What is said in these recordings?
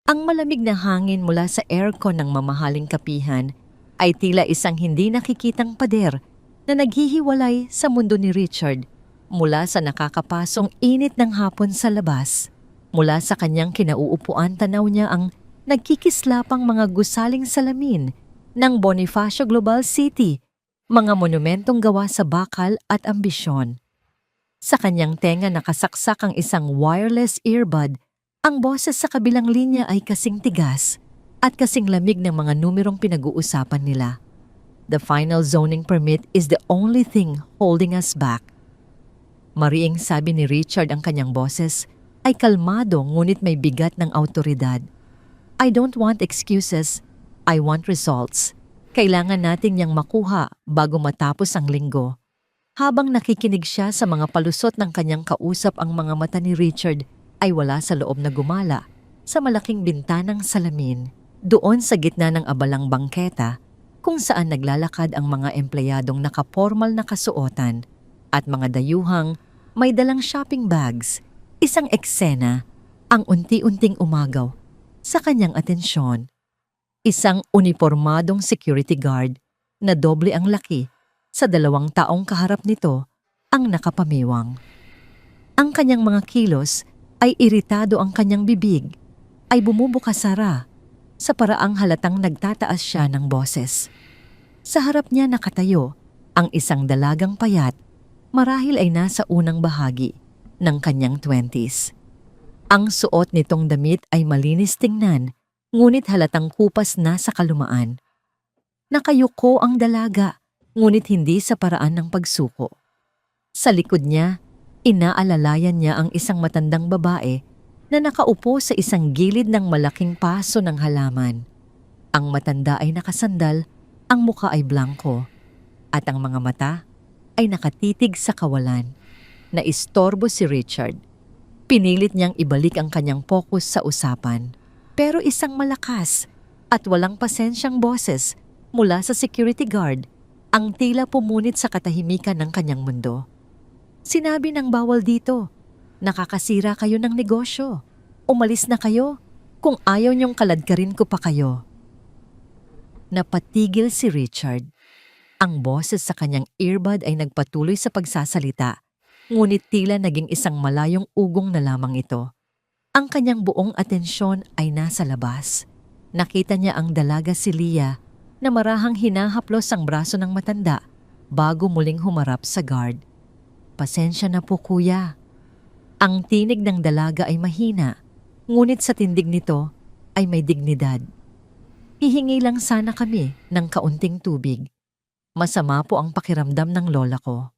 Ang malamig na hangin mula sa aircon ng mamahaling kapihan ay tila isang hindi nakikitang pader na naghihiwalay sa mundo ni Richard mula sa nakakapasong init ng hapon sa labas. Mula sa kanyang kinauupuan, tanaw niya ang nagkikislapang mga gusaling salamin ng Bonifacio Global City, mga monumentong gawa sa bakal at ambisyon. Sa kanyang tenga nakasaksak ang isang wireless earbud. Ang boses sa kabilang linya ay kasing tigas at kasing lamig ng mga numerong pinag-uusapan nila. The final zoning permit is the only thing holding us back. Mariing sabi ni Richard, ang kanyang boses ay kalmado ngunit may bigat ng awtoridad. I don't want excuses, I want results. Kailangan natin niyang makuha bago matapos ang linggo. Habang nakikinig siya sa mga palusot ng kanyang kausap, ang mga mata ni Richard ay wala sa loob na gumala sa malaking bintanang salamin. Doon sa gitna ng abalang bangketa kung saan naglalakad ang mga empleyadong nakapormal na kasuotan at mga dayuhang may dalang shopping bags, isang eksena ang unti-unting umagaw sa kanyang atensyon. Isang unipormadong security guard na doble ang laki sa 2 taong kaharap nito ang nakapamiwang. Ang kanyang mga kilos ay iritado, ang kanyang bibig ay bumubuka-sara sa paraang halatang nagtataas siya ng boses. Sa harap niya nakatayo ang isang dalagang payat, marahil ay nasa unang bahagi ng kanyang 20s. Ang suot nitong damit ay malinis tingnan, ngunit halatang kupas na sa kalumaan. Nakayuko ang dalaga, ngunit hindi sa paraan ng pagsuko. Sa likod niya, inaalalayan niya ang isang matandang babae na nakaupo sa isang gilid ng malaking paso ng halaman. Ang matanda ay nakasandal, ang muka ay blanko, at ang mga mata ay nakatitig sa kawalan. Naistorbo si Richard. Pinilit niyang ibalik ang kanyang focus sa usapan. Pero isang malakas at walang pasensyang boses mula sa security guard ang tila pumunit sa katahimikan ng kanyang mundo. Sinabi ng bawal dito, nakakasira kayo ng negosyo. Umalis na kayo kung ayaw niyong kaladkarin ko pa kayo. Napatigil si Richard. Ang boses sa kanyang earbud ay nagpatuloy sa pagsasalita, ngunit tila naging isang malayong ugong na lamang ito. Ang kanyang buong atensyon ay nasa labas. Nakita niya ang dalaga si Leah na marahang hinahaplos ang braso ng matanda bago muling humarap sa guard. Pasensya na po kuya. Ang tinig ng dalaga ay mahina, ngunit sa tindig nito ay may dignidad. Hihingi lang sana kami ng kaunting tubig. Masama po ang pakiramdam ng lola ko.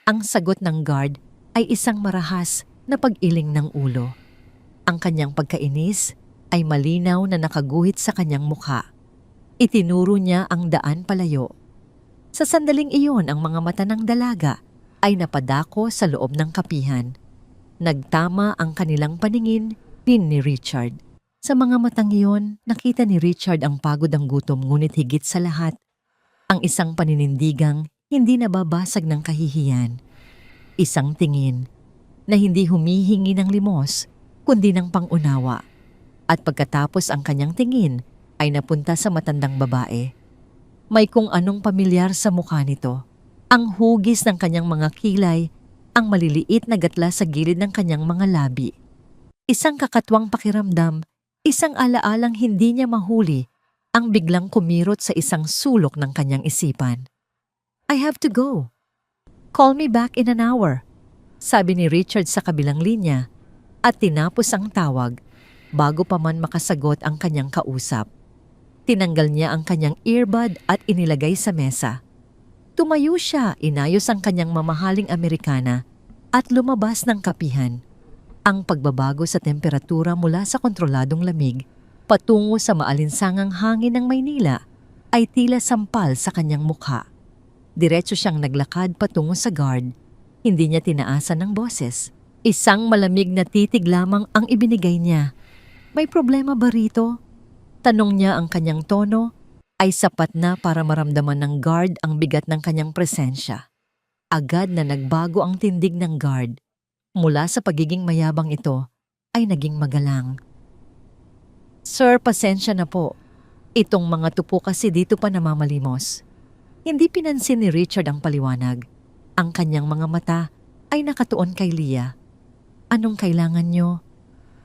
Ang sagot ng guard ay isang marahas na pag-iling ng ulo. Ang kanyang pagkainis ay malinaw na nakaguhit sa kanyang mukha. Itinuro niya ang daan palayo. Sa sandaling iyon, ang mga mata ng dalaga ay napadako sa loob ng kapihan. Nagtama ang kanilang paningin din ni Richard. Sa mga matang iyon, nakita ni Richard ang pagod ng gutom, ngunit higit sa lahat, ang isang paninindigang hindi nababasag ng kahihiyan. Isang tingin na hindi humihingi ng limos, kundi ng pangunawa. At pagkatapos ang kanyang tingin ay napunta sa matandang babae. May kung anong pamilyar sa mukha nito. Ang hugis ng kanyang mga kilay, ang maliliit na gatla sa gilid ng kanyang mga labi. Isang kakatwang pakiramdam, isang alaalang hindi niya mahuli, ang biglang kumirot sa isang sulok ng kanyang isipan. I have to go. Call me back in an hour, sabi ni Richard sa kabilang linya, at tinapos ang tawag bago pa man makasagot ang kanyang kausap. Tinanggal niya ang kanyang earbud at inilagay sa mesa. Tumayo siya, inayos ang kanyang mamahaling Amerikana at lumabas ng kapihan. Ang pagbabago sa temperatura mula sa kontroladong lamig patungo sa maalinsangang hangin ng Maynila ay tila sampal sa kanyang mukha. Diretso siyang naglakad patungo sa guard. Hindi niya tinaasan ng boses. Isang malamig na titig lamang ang ibinigay niya. May problema ba rito? Tanong niya, ang kanyang tono ay sapat na para maramdaman ng guard ang bigat ng kanyang presensya. Agad na nagbago ang tindig ng guard. Mula sa pagiging mayabang ito ay naging magalang. Sir, pasensya na po. Itong mga tupo kasi dito pa namamalimos. Hindi pinansin ni Richard ang paliwanag. Ang kanyang mga mata ay nakatuon kay Leah. Anong kailangan nyo?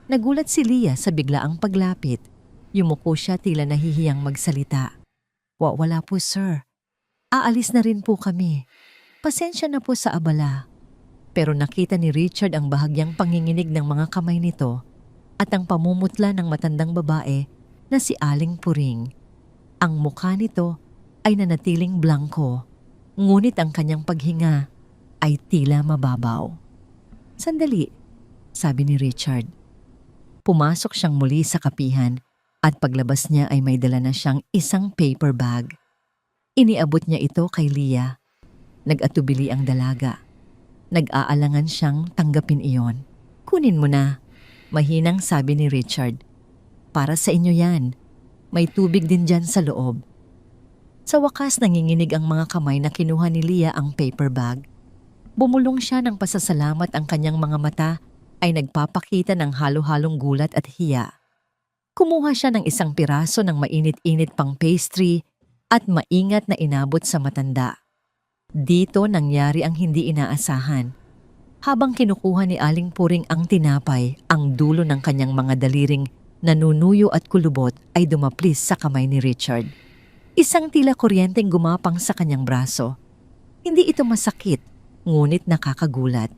Nagulat si Leah sa biglaang paglapit. Yumuko siya tila nahihiyang magsalita. Wala po sir. Aalis na rin po kami. Pasensya na po sa abala. Pero nakita ni Richard ang bahagyang panginginig ng mga kamay nito at ang pamumutla ng matandang babae na si Aling Puring. Ang mukha nito ay nanatiling blanko, ngunit ang kanyang paghinga ay tila mababaw. Sandali, sabi ni Richard. Pumasok siyang muli sa kapihan at paglabas niya ay may dala na siyang isang paper bag. Iniabot niya ito kay Leah. Nag-atubili ang dalaga. Nag-aalangan siyang tanggapin iyon. Kunin mo na, mahinang sabi ni Richard. Para sa inyo yan. May tubig din dyan sa loob. Sa wakas nanginginig ang mga kamay na kinuha ni Leah ang paper bag. Bumulong siya ng pasasalamat, ang kanyang mga mata ay nagpapakita ng halo-halong gulat at hiya. Kumuha siya ng isang piraso ng mainit-init pang pastry at maingat na inabot sa matanda. Dito nangyari ang hindi inaasahan. Habang kinukuha ni Aling Puring ang tinapay, ang dulo ng kanyang mga daliring nanunuyo at kulubot ay dumaplis sa kamay ni Richard. Isang tila kuryenteng gumapang sa kanyang braso. Hindi ito masakit, ngunit nakakagulat.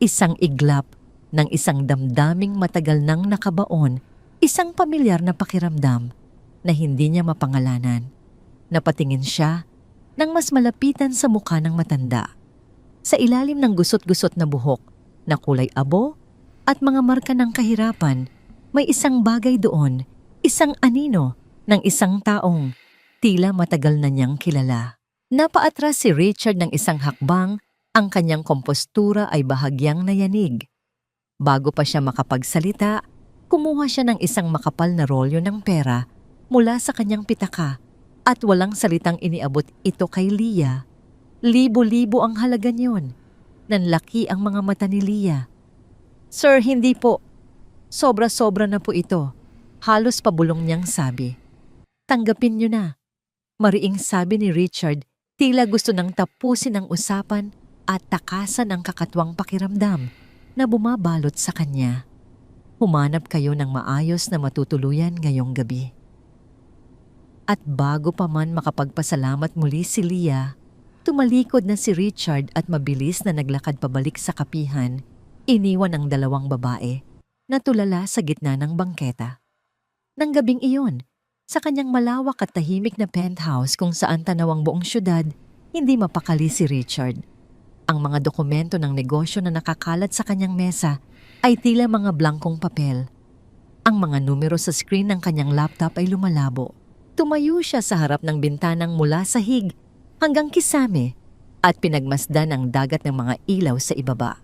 Isang iglap ng isang damdaming matagal nang nakabaon, isang pamilyar na pakiramdam na hindi niya mapangalanan. Napatingin siya nang mas malapitan sa mukha ng matanda. Sa ilalim ng gusot-gusot na buhok na kulay abo at mga marka ng kahirapan, may isang bagay doon, isang anino ng isang taong tila matagal na niyang kilala. Napaatras si Richard ng isang hakbang, ang kanyang kompostura ay bahagyang nayanig. Bago pa siya makapagsalita, kumuha siya ng isang makapal na rolyo ng pera mula sa kanyang pitaka at walang salitang iniabot ito kay Leah. Libo-libo ang halaga niyon. Nanlaki ang mga mata ni Leah. Sir, hindi po. Sobra-sobra na po ito. Halos pabulong niyang sabi. Tanggapin niyo na. Mariing sabi ni Richard, tila gusto nang tapusin ang usapan at takasan ang kakatwang pakiramdam na bumabalot sa kanya. Humanap kayo ng maayos na matutuluyan ngayong gabi. At bago pa man makapagpasalamat muli si Leah, tumalikod na si Richard at mabilis na naglakad pabalik sa kapihan, iniwan ang dalawang babae na tulala sa gitna ng bangketa. Nang gabing iyon, sa kanyang malawak at tahimik na penthouse kung saan tanaw ang buong syudad, hindi mapakali si Richard. Ang mga dokumento ng negosyo na nakakalat sa kanyang mesa ay tila mga blankong papel. Ang mga numero sa screen ng kanyang laptop ay lumalabo. Tumayo siya sa harap ng bintanang mula sahig hanggang kisame at pinagmasdan ang dagat ng mga ilaw sa ibaba.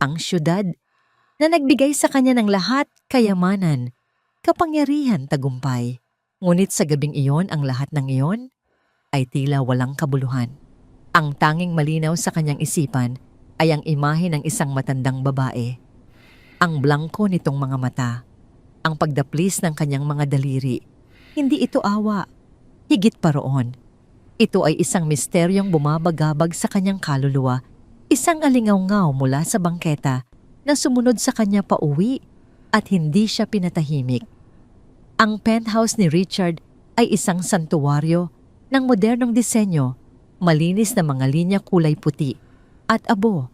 Ang syudad na nagbigay sa kanya ng lahat, kayamanan, kapangyarihan, tagumpay. Ngunit sa gabing iyon, ang lahat ng iyon ay tila walang kabuluhan. Ang tanging malinaw sa kanyang isipan ay ang imahe ng isang matandang babae. Ang blangko nitong mga mata, ang pagdaplis ng kanyang mga daliri. Hindi ito awa, higit pa roon. Ito ay isang misteryong bumabagabag sa kanyang kaluluwa, isang alingaw-ngaw mula sa bangketa na sumunod sa kanya pauwi at hindi siya pinatahimik. Ang penthouse ni Richard ay isang santuwaryo ng modernong disenyo, malinis na mga linya kulay puti at abo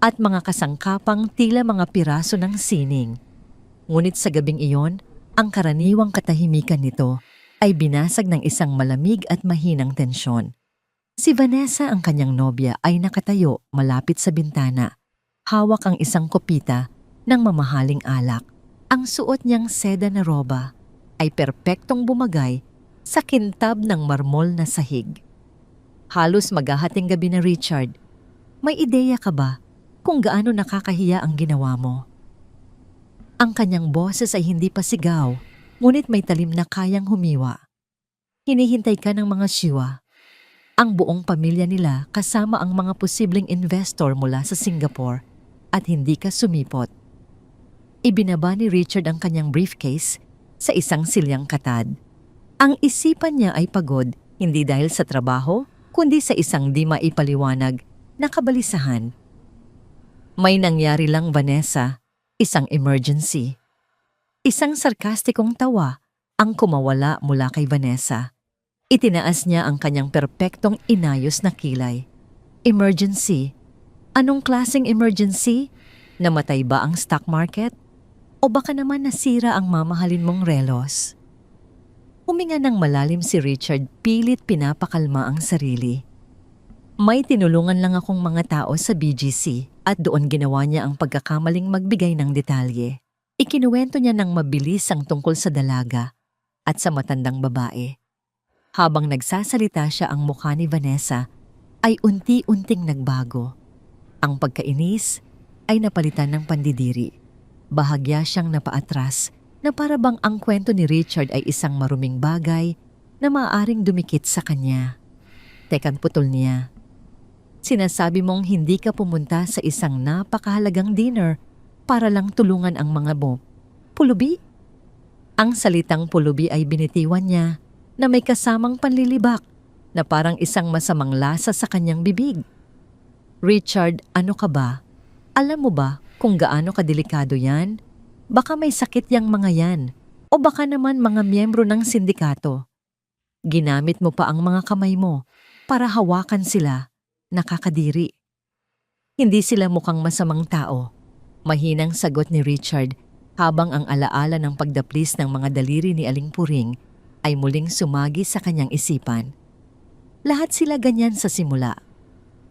at mga kasangkapang tila mga piraso ng sining. Ngunit sa gabing iyon, ang karaniwang katahimikan nito ay binasag ng isang malamig at mahinang tensyon. Si Vanessa, ang kanyang nobya, ay nakatayo malapit sa bintana. Hawak ang isang kopita ng mamahaling alak. Ang suot niyang seda na roba ay perpektong bumagay sa kintab ng marmol na sahig. Halos maghahating gabi na Richard. May ideya ka ba kung gaano nakakahiya ang ginawa mo? Ang kanyang boses ay hindi pa sigaw, ngunit may talim na kayang humiwa. Hinihintay ka ng mga siwa. Ang buong pamilya nila kasama ang mga posibleng investor mula sa Singapore at hindi ka sumipot. Ibinaba ni Richard ang kanyang briefcase sa isang silyang katad. Ang isipan niya ay pagod, hindi dahil sa trabaho, kundi sa isang di maipaliwanag na kabalisahan. May nangyari lang, Vanessa, isang emergency. Isang sarkastikong tawa ang kumawala mula kay Vanessa. Itinaas niya ang kanyang perpektong inayos na kilay. Emergency? Anong klaseng emergency? Namatay ba ang stock market? O baka naman nasira ang mamahalin mong relos? Huminga ng malalim si Richard, pilit pinapakalma ang sarili. May tinulungan lang akong mga tao sa BGC at doon ginawa niya ang pagkakamaling magbigay ng detalye. Ikinuwento niya ng mabilis ang tungkol sa dalaga at sa matandang babae. Habang nagsasalita siya, ang mukha ni Vanessa ay unti-unting nagbago. Ang pagkainis ay napalitan ng pandidiri. Bahagya siyang napaatras na para bang ang kwento ni Richard ay isang maruming bagay na maaaring dumikit sa kanya. Tekan, putol niya. Sinasabi mong hindi ka pumunta sa isang napakahalagang dinner para lang tulungan ang mga pulubi? Ang salitang pulubi ay binitiwan niya na may kasamang panlilibak na parang isang masamang lasa sa kanyang bibig. Richard, ano ka ba? Alam mo ba kung gaano kadelikado yan? Baka may sakit yang mga yan o baka naman mga miyembro ng sindikato. Ginamit mo pa ang mga kamay mo para hawakan sila. Nakakadiri. Hindi sila mukhang masamang tao. Mahinang sagot ni Richard habang ang alaala ng pagdaplis ng mga daliri ni Aling Puring ay muling sumagi sa kanyang isipan. Lahat sila ganyan sa simula.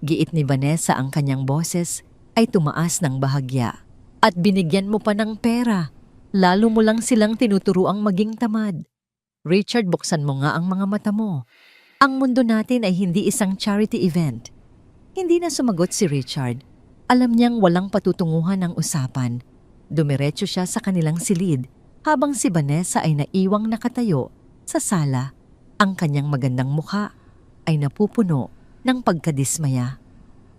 Giit ni Vanessa, ang kanyang boses ay tumaas ng bahagya. At binigyan mo pa ng pera. Lalo mo lang silang tinuturuang maging tamad. Richard, buksan mo nga ang mga mata mo. Ang mundo natin ay hindi isang charity event. Hindi na sumagot si Richard. Alam niyang walang patutunguhan ang usapan. Dumiretso siya sa kanilang silid habang si Vanessa ay naiwang nakatayo sa sala. Ang kanyang magandang mukha ay napupuno ng pagkadismaya.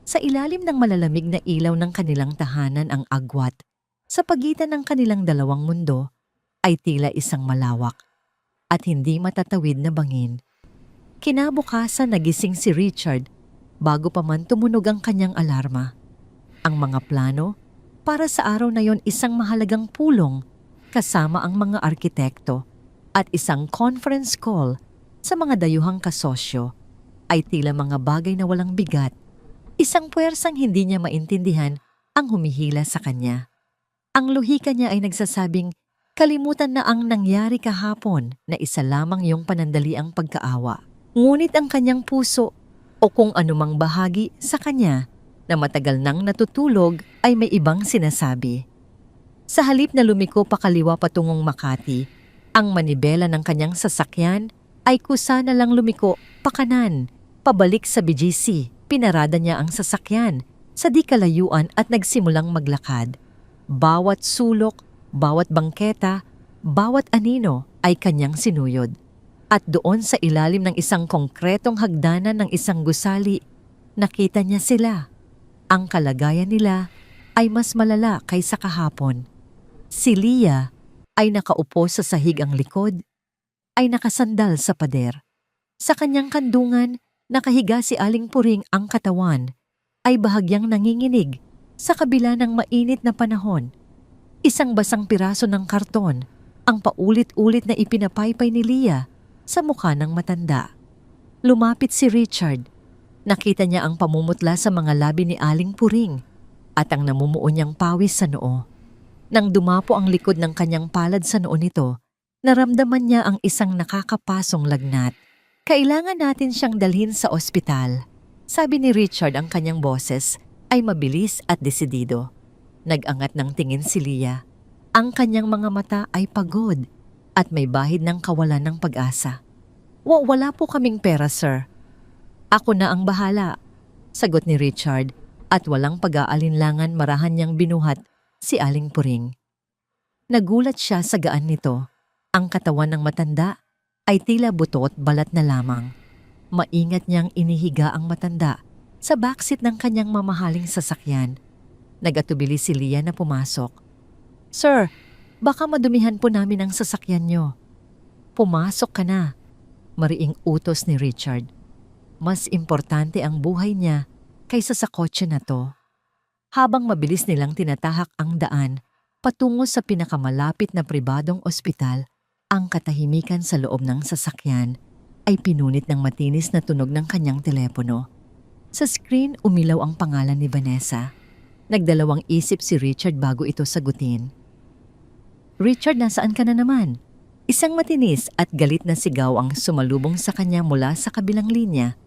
Sa ilalim ng malalamig na ilaw ng kanilang tahanan, ang agwat sa pagitan ng kanilang dalawang mundo ay tila isang malawak at hindi matatawid na bangin. Kinabukasan nagising si Richard bago pa man tumunog ang kanyang alarma. Ang mga plano para sa araw na yon, isang mahalagang pulong kasama ang mga arkitekto at isang conference call sa mga dayuhang kasosyo ay tila mga bagay na walang bigat. Isang puwersang hindi niya maintindihan ang humihila sa kanya. Ang luhika niya ay nagsasabing, kalimutan na ang nangyari kahapon na isa lamang yung panandaliang pagkaawa. Ngunit ang kanyang puso o kung anumang bahagi sa kanya na matagal nang natutulog ay may ibang sinasabi. Sa halip na lumiko pakaliwa patungong Makati, ang manibela ng kanyang sasakyan ay kusa na lang lumiko pakanan, pabalik sa BGC. Pinarada niya ang sasakyan sa di kalayuan at nagsimulang maglakad. Bawat sulok, bawat bangketa, bawat anino ay kanyang sinuyod. At doon sa ilalim ng isang konkretong hagdanan ng isang gusali, nakita niya sila. Ang kalagayan nila ay mas malala kaysa kahapon. Si Leah ay nakaupo sa sahig, ang likod ay nakasandal sa pader. Sa kanyang kandungan, nakahiga si Aling Puring, ang katawan ay bahagyang nanginginig sa kabila ng mainit na panahon. Isang basang piraso ng karton ang paulit-ulit na ipinapaypay ni Leah sa mukha ng matanda. Lumapit si Richard. Nakita niya ang pamumutla sa mga labi ni Aling Puring at ang namumuo niyang pawis sa noo. Nang dumapo ang likod ng kanyang palad sa noo nito, naramdaman niya ang isang nakakapasong lagnat. Kailangan natin siyang dalhin sa ospital. Sabi ni Richard, ang kanyang boses ay mabilis at desidido. Nag-angat ng tingin si Leah. Ang kanyang mga mata ay pagod at may bahid ng kawalan ng pag-asa. Wala po kaming pera, sir. Ako na ang bahala, sagot ni Richard at walang pag-aalinlangan marahan niyang binuhat si Aling Puring. Nagulat siya sa gaan nito. Ang katawan ng matanda ay tila buto at balat na lamang. Maingat niyang inihiga ang matanda sa backseat ng kanyang mamahaling sasakyan. Nagatubili si Leah na pumasok. Sir, Baka madumihan po namin ang sasakyan nyo. Pumasok ka na, mariing utos ni Richard. Mas importante ang buhay niya kaysa sa kotse na to. Habang mabilis nilang tinatahak ang daan patungo sa pinakamalapit na pribadong ospital, ang katahimikan sa loob ng sasakyan ay pinunit ng matinis na tunog ng kanyang telepono. Sa screen umilaw ang pangalan ni Vanessa. Nagdalawang isip si Richard bago ito sagutin. Richard, nasaan ka na naman? Isang matinis at galit na sigaw ang sumalubong sa kanya mula sa kabilang linya.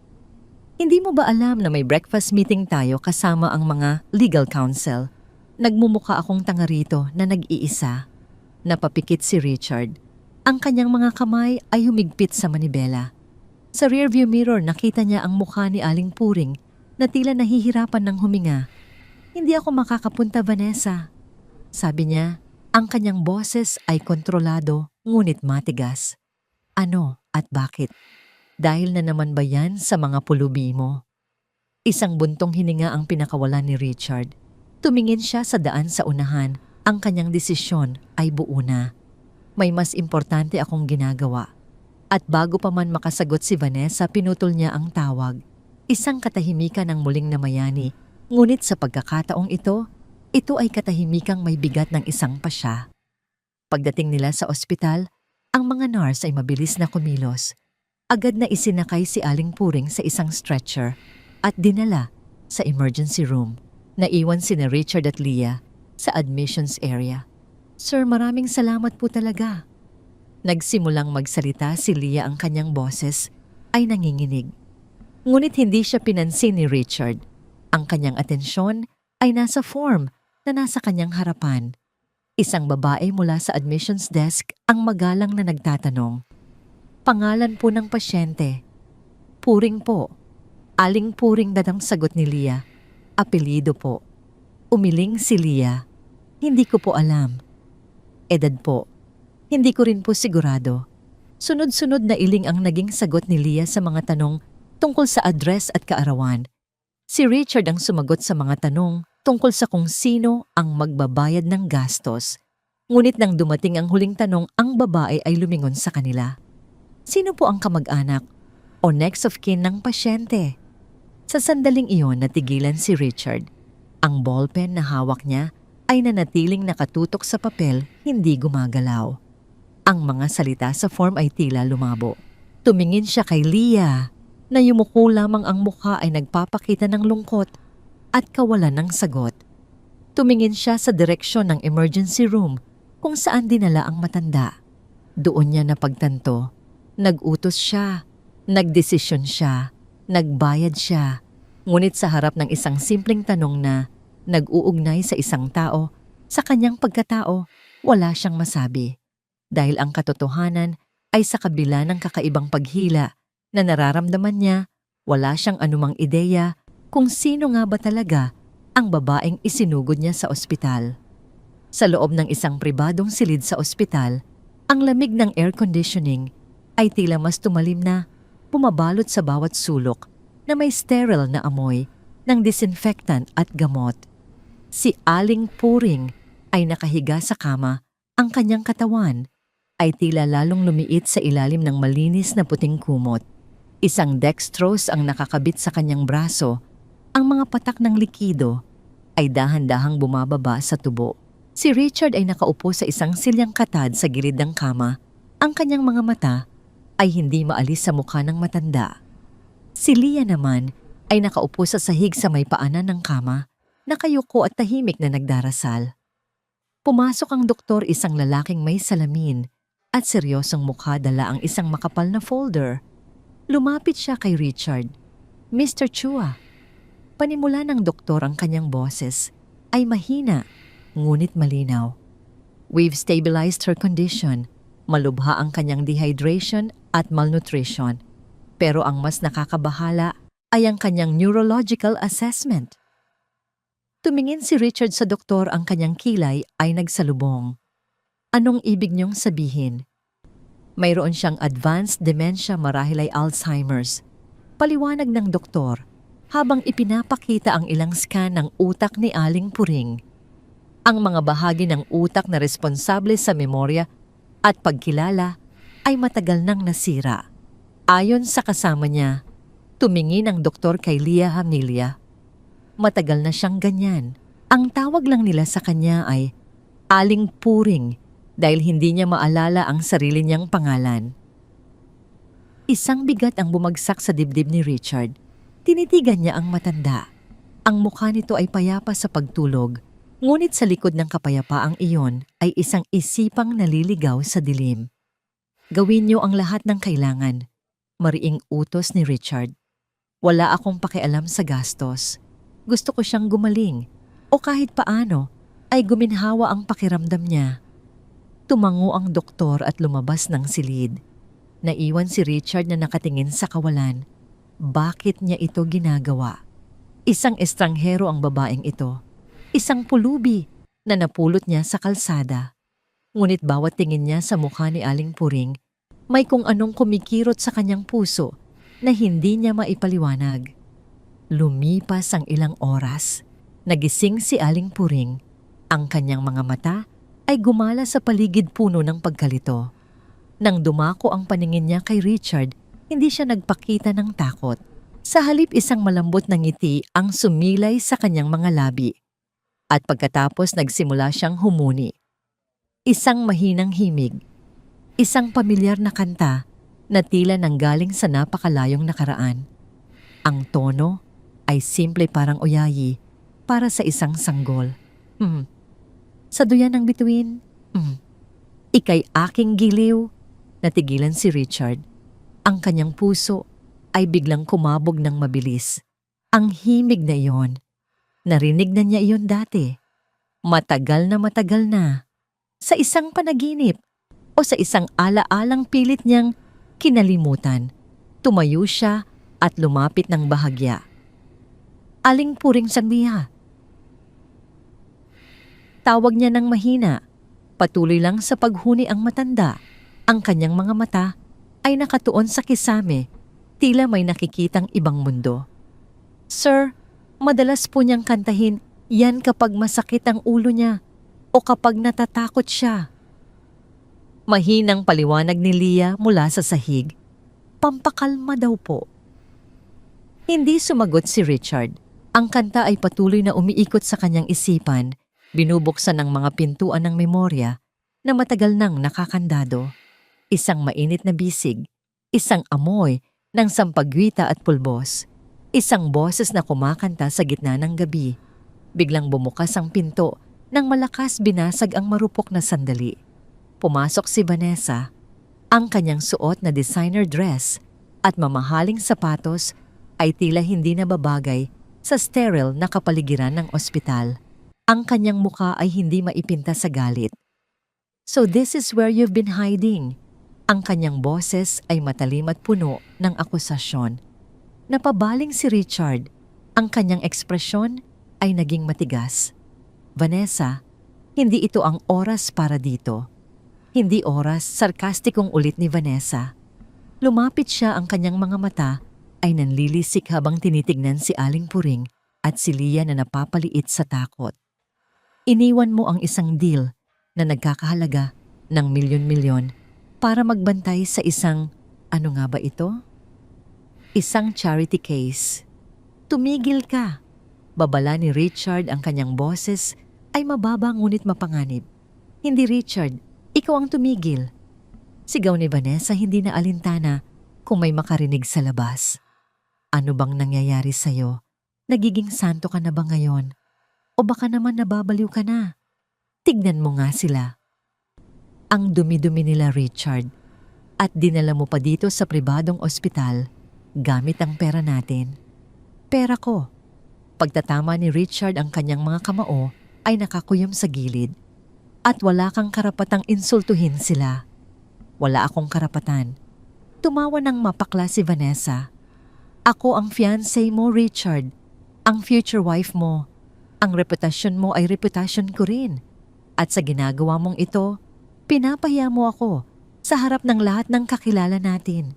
Hindi mo ba alam na may breakfast meeting tayo kasama ang mga legal counsel? Nagmumuka akong tanga rito na nag-iisa. Napapikit si Richard. Ang kanyang mga kamay ay humigpit sa manibela. Sa rearview mirror nakita niya ang mukha ni Aling Puring na tila nahihirapan ng huminga. Hindi ako makakapunta, Vanessa. Sabi niya, ang kanyang boses ay kontrolado ngunit matigas. Ano at bakit? Dahil na naman ba yan sa mga pulubi mo? Isang buntong hininga ang pinakawalan ni Richard. Tumingin siya sa daan sa unahan. Ang kanyang desisyon ay buo na. May mas importante akong ginagawa. At bago pa man makasagot si Vanessa, pinutol niya ang tawag. Isang katahimikan ang muling namayani. Ngunit sa pagkakataong ito ay katahimikang may bigat ng isang pasya. Pagdating nila sa ospital, ang mga nurse ay mabilis na kumilos. Agad na isinakay si Aling Puring sa isang stretcher at dinala sa emergency room. Naiwan sina Richard at Leah sa admissions area. Sir, maraming salamat po talaga. Nagsimulang magsalita si Leah, ang kanyang boses ay nanginginig. Ngunit hindi siya pinansin ni Richard. Ang kanyang atensyon ay nasa form na nasa kanyang harapan. Isang babae mula sa admissions desk ang magalang na nagtatanong. Pangalan po ng pasyente. Puring po. Aling Puring, dadang sagot ni Leah. Apelido po. Umiling si Leah. Hindi ko po alam. Edad po. Hindi ko rin po sigurado. Sunod-sunod na iling ang naging sagot ni Leah sa mga tanong tungkol sa address at kaarawan. Si Richard ang sumagot sa mga tanong tungkol sa kung sino ang magbabayad ng gastos. Ngunit nang dumating ang huling tanong, ang babae ay lumingon sa kanila. Sino po ang kamag-anak o next of kin ng pasyente? Sa sandaling iyon, natigilan si Richard. Ang ballpen na hawak niya ay nanatiling nakatutok sa papel, hindi gumagalaw. Ang mga salita sa form ay tila lumabo. Tumingin siya kay Leah, na yumuko lamang ang mukha ay nagpapakita ng lungkot at kawalan ng sagot. Tumingin siya sa direksyon ng emergency room kung saan dinala ang matanda. Doon niya napagtanto, nag-utos siya, nagdesisyon siya, nagbayad siya. Ngunit sa harap ng isang simpleng tanong na nag-uugnay sa isang tao, sa kanyang pagkatao, wala siyang masabi. Dahil ang katotohanan ay sa kabila ng kakaibang paghila na nararamdaman niya, wala siyang anumang ideya kung sino nga ba talaga ang babaeng isinugod niya sa ospital. Sa loob ng isang pribadong silid sa ospital, ang lamig ng air conditioning ay tila mas tumalim na bumabalot sa bawat sulok na may sterile na amoy ng disinfectant at gamot. Si Aling Puring ay nakahiga sa kama, ang kanyang katawan ay tila lalong lumiit sa ilalim ng malinis na puting kumot. Isang dextrose ang nakakabit sa kanyang braso. Ang mga patak ng likido ay dahan-dahang bumababa sa tubo. Si Richard ay nakaupo sa isang silyang katad sa gilid ng kama. Ang kanyang mga mata ay hindi maalis sa mukha ng matanda. Si Leah naman ay nakaupo sa sahig sa may paanan ng kama, nakayuko at tahimik na nagdarasal. Pumasok ang doktor, isang lalaking may salamin at seryosong mukha, dala ang isang makapal na folder. Lumapit siya kay Richard. Mr. Chua. Panimula ng doktor, ang kanyang boses ay mahina ngunit malinaw. We've stabilized her condition. Malubha ang kanyang dehydration at malnutrition. Pero ang mas nakakabahala ay ang kanyang neurological assessment. Tumingin si Richard sa doktor, ang kanyang kilay ay nagsalubong. Anong ibig niyong sabihin? Mayroon siyang advanced dementia, marahil ay Alzheimer's. Paliwanag ng doktor habang ipinapakita ang ilang scan ng utak ni Aling Puring. Ang mga bahagi ng utak na responsable sa memorya at pagkilala ay matagal nang nasira. Ayon sa kasama niya, tumingin ang doktor kay Lia Hamnilia. Matagal na siyang ganyan. Ang tawag lang nila sa kanya ay Aling Puring dahil hindi niya maalala ang sarili niyang pangalan. Isang bigat ang bumagsak sa dibdib ni Richard. Tinitigan niya ang matanda. Ang mukha nito ay payapa sa pagtulog, ngunit sa likod ng kapayapaang iyon ay isang isipang naliligaw sa dilim. Gawin niyo ang lahat ng kailangan. Mariing utos ni Richard. Wala akong pakialam sa gastos. Gusto ko siyang gumaling o kahit paano ay guminhawa ang pakiramdam niya. Tumango ang doktor at lumabas ng silid. Naiwan si Richard na nakatingin sa kawalan. Bakit niya ito ginagawa? Isang estranghero ang babaeng ito. Isang pulubi na napulot niya sa kalsada. Ngunit bawat tingin niya sa mukha ni Aling Puring, may kung anong kumikirot sa kanyang puso na hindi niya maipaliwanag. Lumipas ang ilang oras. Nagising si Aling Puring. Ang kanyang mga mata ay gumala sa paligid puno ng pagkalito. Nang dumako ang paningin niya kay Richard, hindi siya nagpakita ng takot. Sa halip isang malambot na ngiti ang sumilay sa kanyang mga labi. At pagkatapos nagsimula siyang humuni. Isang mahinang himig. Isang pamilyar na kanta na tila nanggaling sa napakalayong nakaraan. Ang tono ay simple parang uyayi para sa isang sanggol. Sa duyan ng bituin, ika'y aking giliw. Natigilan si Richard. Ang kanyang puso ay biglang kumabog ng mabilis. Ang himig na iyon, narinig na niya iyon dati. Matagal na. Sa isang panaginip o sa isang ala-alang pilit niyang kinalimutan. Tumayo siya at lumapit ng bahagya. Aling Puring Sangliha. Tawag niya ng mahina. Patuloy lang sa paghuni ang matanda. Ang kanyang mga mata ay nakatuon sa kisame, tila may nakikitang ibang mundo. Sir, madalas po niyang kantahin yan kapag masakit ang ulo niya o kapag natatakot siya. Mahinang paliwanag ni Lia mula sa sahig. Pampakalma daw po. Hindi sumagot si Richard. Ang kanta ay patuloy na umiikot sa kanyang isipan, binubuksan ng mga pintuan ng memorya na matagal nang nakakandado. Isang mainit na bisig, isang amoy ng sampagwita at pulbos, isang boses na kumakanta sa gitna ng gabi. Biglang bumukas ang pinto nang malakas binasag ang marupok na sandali. Pumasok si Vanessa. Ang kanyang suot na designer dress at mamahaling sapatos ay tila hindi na babagay sa sterile na kapaligiran ng ospital. Ang kanyang mukha ay hindi maipinta sa galit. So this is where you've been hiding. Ang kanyang boses ay matalim at puno ng akusasyon. Napabaling si Richard. Ang kanyang ekspresyon ay naging matigas. Vanessa, hindi ito ang oras para dito. Hindi oras, sarkastikong ulit ni Vanessa. Lumapit siya, ang kanyang mga mata ay nanlilisik habang tinitignan si Aling Puring at si Lia na napapaliit sa takot. Iniwan mo ang isang deal na nagkakahalaga ng milyon-milyon para magbantay sa isang, ano nga ba ito? Isang charity case. Tumigil ka. Babala ni Richard, ang kanyang boses ay mababa ngunit mapanganib. Hindi Richard, ikaw ang tumigil. Sigaw ni Vanessa, hindi na alintana kung may makarinig sa labas. Ano bang nangyayari sa'yo? Nagiging santo ka na ba ngayon? O baka naman nababaliw ka na? Tignan mo nga sila. Ang dumi-dumi nila, Richard. At dinala mo pa dito sa pribadong ospital gamit ang pera natin. Pera ko. Pagtatama ni Richard, ang kanyang mga kamao ay nakakuyom sa gilid. At wala kang karapatang insultuhin sila. Wala akong karapatan. Tumawa ng mapakla si Vanessa. Ako ang fiancé mo, Richard. Ang future wife mo. Ang reputasyon mo ay reputasyon ko rin. At sa ginagawa mong ito, pinapahiya mo ako sa harap ng lahat ng kakilala natin.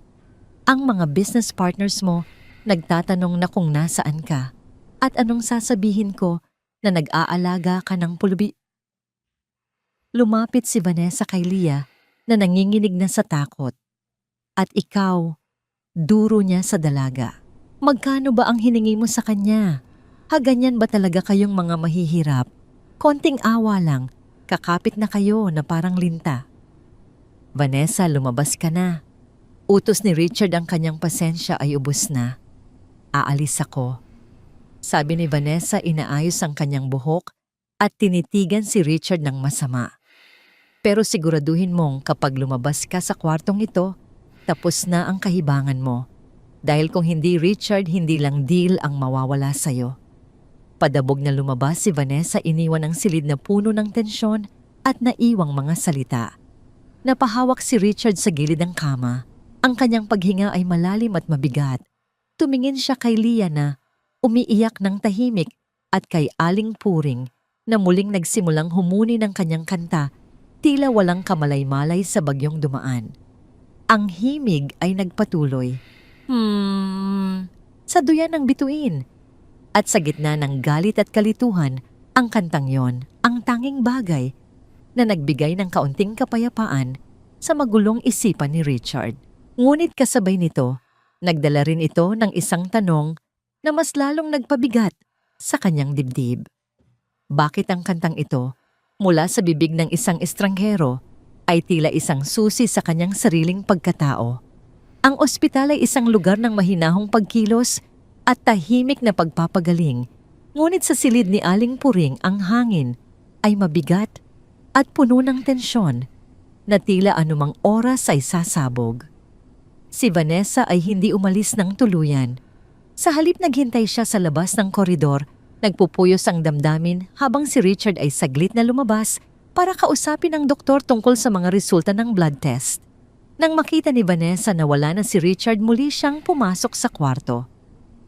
Ang mga business partners mo nagtatanong na kung nasaan ka at anong sasabihin ko na nag-aalaga ka ng pulubi. Lumapit si Vanessa kay Leah na nanginginig na sa takot. At ikaw, duro niya sa dalaga. Magkano ba ang hiningi mo sa kanya? Ganyan ba talaga kayong mga mahihirap? Konting awa lang, kakapit na kayo na parang linta. Vanessa, lumabas ka na. Utos ni Richard ang kanyang pasensya ay ubos na. Aalis ako. Sabi ni Vanessa, inaayos ang kanyang buhok at tinitigan si Richard ng masama. Pero siguraduhin mong kapag lumabas ka sa kwartong ito, tapos na ang kahibangan mo. Dahil kung hindi Richard, hindi lang deal ang mawawala sa'yo. Padabog na lumabas si Vanessa, iniwan ang silid na puno ng tensyon at naiwang mga salita. Napahawak si Richard sa gilid ng kama. Ang kanyang paghinga ay malalim at mabigat. Tumingin siya kay Leah na umiiyak ng tahimik at kay Aling Puring na muling nagsimulang humuni ng kanyang kanta, tila walang kamalay-malay sa bagyong dumaan. Ang himig ay nagpatuloy. Sa duyan ng bituin. At sa gitna ng galit at kalituhan, ang kantang yon ang tanging bagay na nagbigay ng kaunting kapayapaan sa magulong isipan ni Richard. Ngunit kasabay nito, nagdala rin ito ng isang tanong na mas lalong nagpabigat sa kanyang dibdib. Bakit ang kantang ito, mula sa bibig ng isang estranghero, ay tila isang susi sa kanyang sariling pagkatao? Ang ospital ay isang lugar ng mahinahong pagkilos at tahimik na pagpapagaling, ngunit sa silid ni Aling Puring ang hangin ay mabigat at puno ng tensyon na tila anumang oras ay sasabog. Si Vanessa ay hindi umalis ng tuluyan. Sa halip naghintay siya sa labas ng koridor, nagpupuyos ang damdamin habang si Richard ay saglit na lumabas para kausapin ang doktor tungkol sa mga resulta ng blood test. Nang makita ni Vanessa na wala na si Richard, muli siyang pumasok sa kwarto.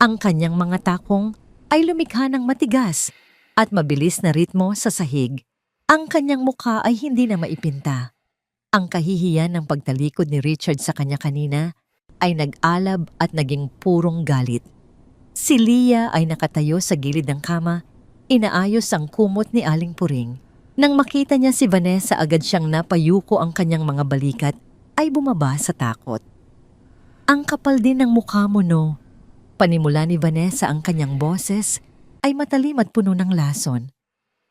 Ang kanyang mga takong ay lumikha ng matigas at mabilis na ritmo sa sahig. Ang kanyang mukha ay hindi na maipinta. Ang kahihiyan ng pagtalikod ni Richard sa kanya kanina ay nag-alab at naging purong galit. Si Leah ay nakatayo sa gilid ng kama, inaayos ang kumot ni Aling Puring. Nang makita niya si Vanessa, agad siyang napayuko ang kanyang mga balikat ay bumaba sa takot. Ang kapal din ng mukha mo, no? Panimula ni Vanessa, ang kanyang boses ay matalim at puno ng lason.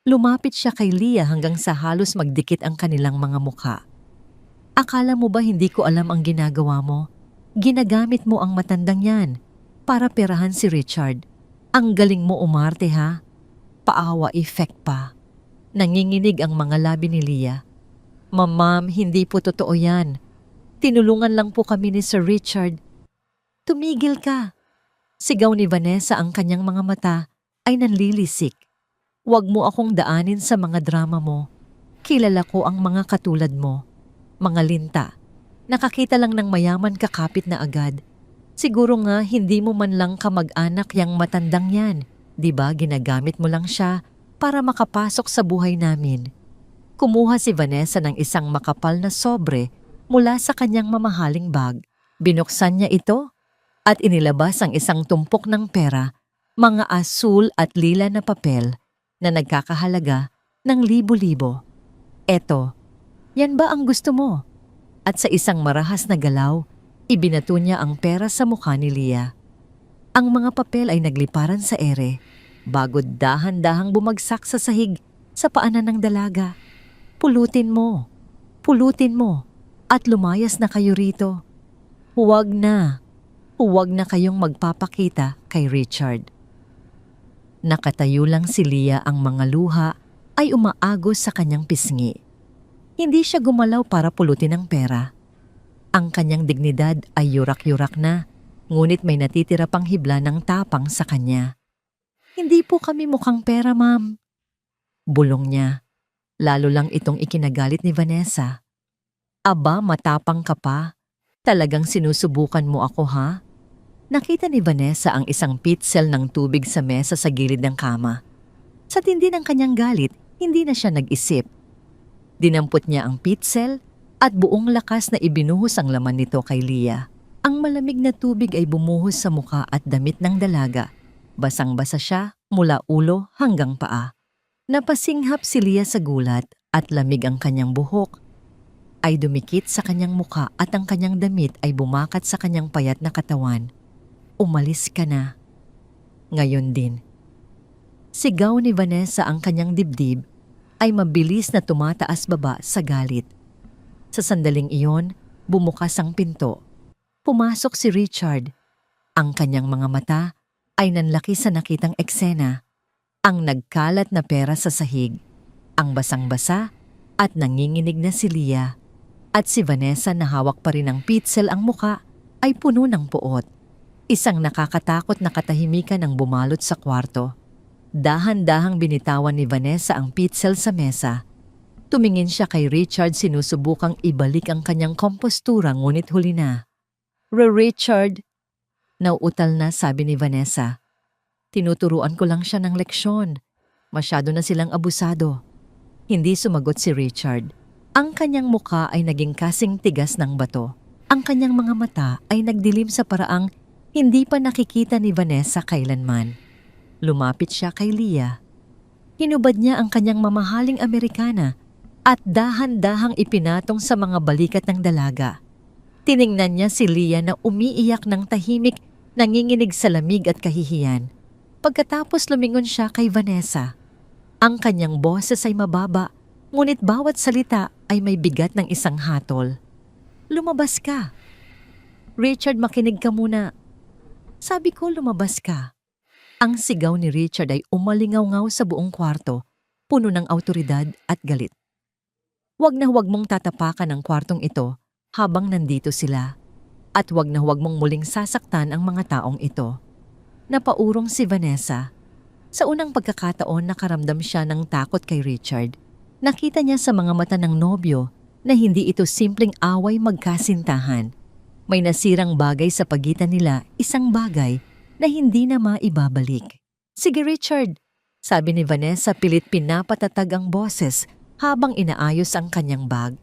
Lumapit siya kay Leah hanggang sa halos magdikit ang kanilang mga mukha. Akala mo ba hindi ko alam ang ginagawa mo? Ginagamit mo ang matandang yan para perahan si Richard. Ang galing mo umarte, ha? Paawa effect pa. Nanginginig ang mga labi ni Leah. Ma'am, hindi po totoo yan. Tinulungan lang po kami ni Sir Richard. Tumigil ka. Sigaw ni Vanessa, ang kanyang mga mata ay nanlilisik. Huwag mo akong daanin sa mga drama mo. Kilala ko ang mga katulad mo. Mga linta. Nakakita lang ng mayaman kakapit na agad. Siguro nga hindi mo man lang kamag-anak yang matandang yan. Diba ginagamit mo lang siya para makapasok sa buhay namin? Kumuha si Vanessa ng isang makapal na sobre mula sa kanyang mamahaling bag. Binuksan niya ito at inilabas ang isang tumpok ng pera, mga asul at lila na papel na nagkakahalaga ng libo-libo. Eto, yan ba ang gusto mo? At sa isang marahas na galaw, ibinato niya ang pera sa mukha ni Leah. Ang mga papel ay nagliparan sa ere, bago dahan-dahang bumagsak sa sahig sa paanan ng dalaga. Pulutin mo, at lumayas na kayo rito. Huwag na kayong magpapakita kay Richard. Nakatayo lang si Leah, ang mga luha ay umaagos sa kanyang pisngi. Hindi siya gumalaw para pulutin ang pera. Ang kanyang dignidad ay yurak-yurak na, ngunit may natitira pang hibla ng tapang sa kanya. Hindi po kami mukhang pera, ma'am. Bulong niya. Lalo lang itong ikinagalit ni Vanessa. Aba, matapang ka pa. Talagang sinusubukan mo ako, ha? Nakita ni Vanessa ang isang pitzel ng tubig sa mesa sa gilid ng kama. Sa tindi ng kanyang galit, hindi na siya nag-isip. Dinampot niya ang pitzel at buong lakas na ibinuhos ang laman nito kay Leah. Ang malamig na tubig ay bumuhos sa muka at damit ng dalaga. Basang-basa siya mula ulo hanggang paa. Napasinghap si Leah sa gulat at lamig ang kanyang buhok ay dumikit sa kanyang muka at ang kanyang damit ay bumakat sa kanyang payat na katawan. Umalis ka na. Ngayon din. Sigaw ni Vanessa, ang kanyang dibdib ay mabilis na tumataas baba sa galit. Sa sandaling iyon, bumukas ang pinto. Pumasok si Richard. Ang kanyang mga mata ay nanlaki sa nakitang eksena. Ang nagkalat na pera sa sahig, ang basang-basa at nanginginig na si Leah. At si Vanessa na hawak pa rin ng pitsel, ang muka ay puno ng puot. Isang nakakatakot na katahimikan ang bumalot sa kwarto. Dahan-dahang binitawan ni Vanessa ang pitsel sa mesa. Tumingin siya kay Richard, sinusubukang ibalik ang kanyang kompostura, ngunit huli na. Richard, nauutal na, sabi ni Vanessa. Tinuturuan ko lang siya ng leksyon. Masyado na silang abusado. Hindi sumagot si Richard. Ang kanyang muka ay naging kasing tigas ng bato. Ang kanyang mga mata ay nagdilim sa paraang hindi pa nakikita ni Vanessa kailanman. Lumapit siya kay Leah. Hinubad niya ang kanyang mamahaling Amerikana at dahan-dahang ipinatong sa mga balikat ng dalaga. Tiningnan niya si Leah na umiiyak ng tahimik, nanginginig sa lamig at kahihiyan. Pagkatapos lumingon siya kay Vanessa. Ang kanyang boses ay mababa, ngunit bawat salita ay may bigat ng isang hatol. Lumabas ka. Richard, makinig ka muna. Sabi ko, lumabas ka. Ang sigaw ni Richard ay umalingaw-ngaw sa buong kwarto, puno ng awtoridad at galit. Huwag na huwag mong tatapakan ang kwartong ito habang nandito sila. At huwag na huwag mong muling sasaktan ang mga taong ito. Napaurong si Vanessa. Sa unang pagkakataon, nakaramdam siya ng takot kay Richard. Nakita niya sa mga mata ng nobyo na hindi ito simpleng away magkasintahan. May nasirang bagay sa pagitan nila, isang bagay na hindi na maibabalik. Sige Richard, sabi ni Vanessa, pilit pinapatatag ang boses habang inaayos ang kanyang bag.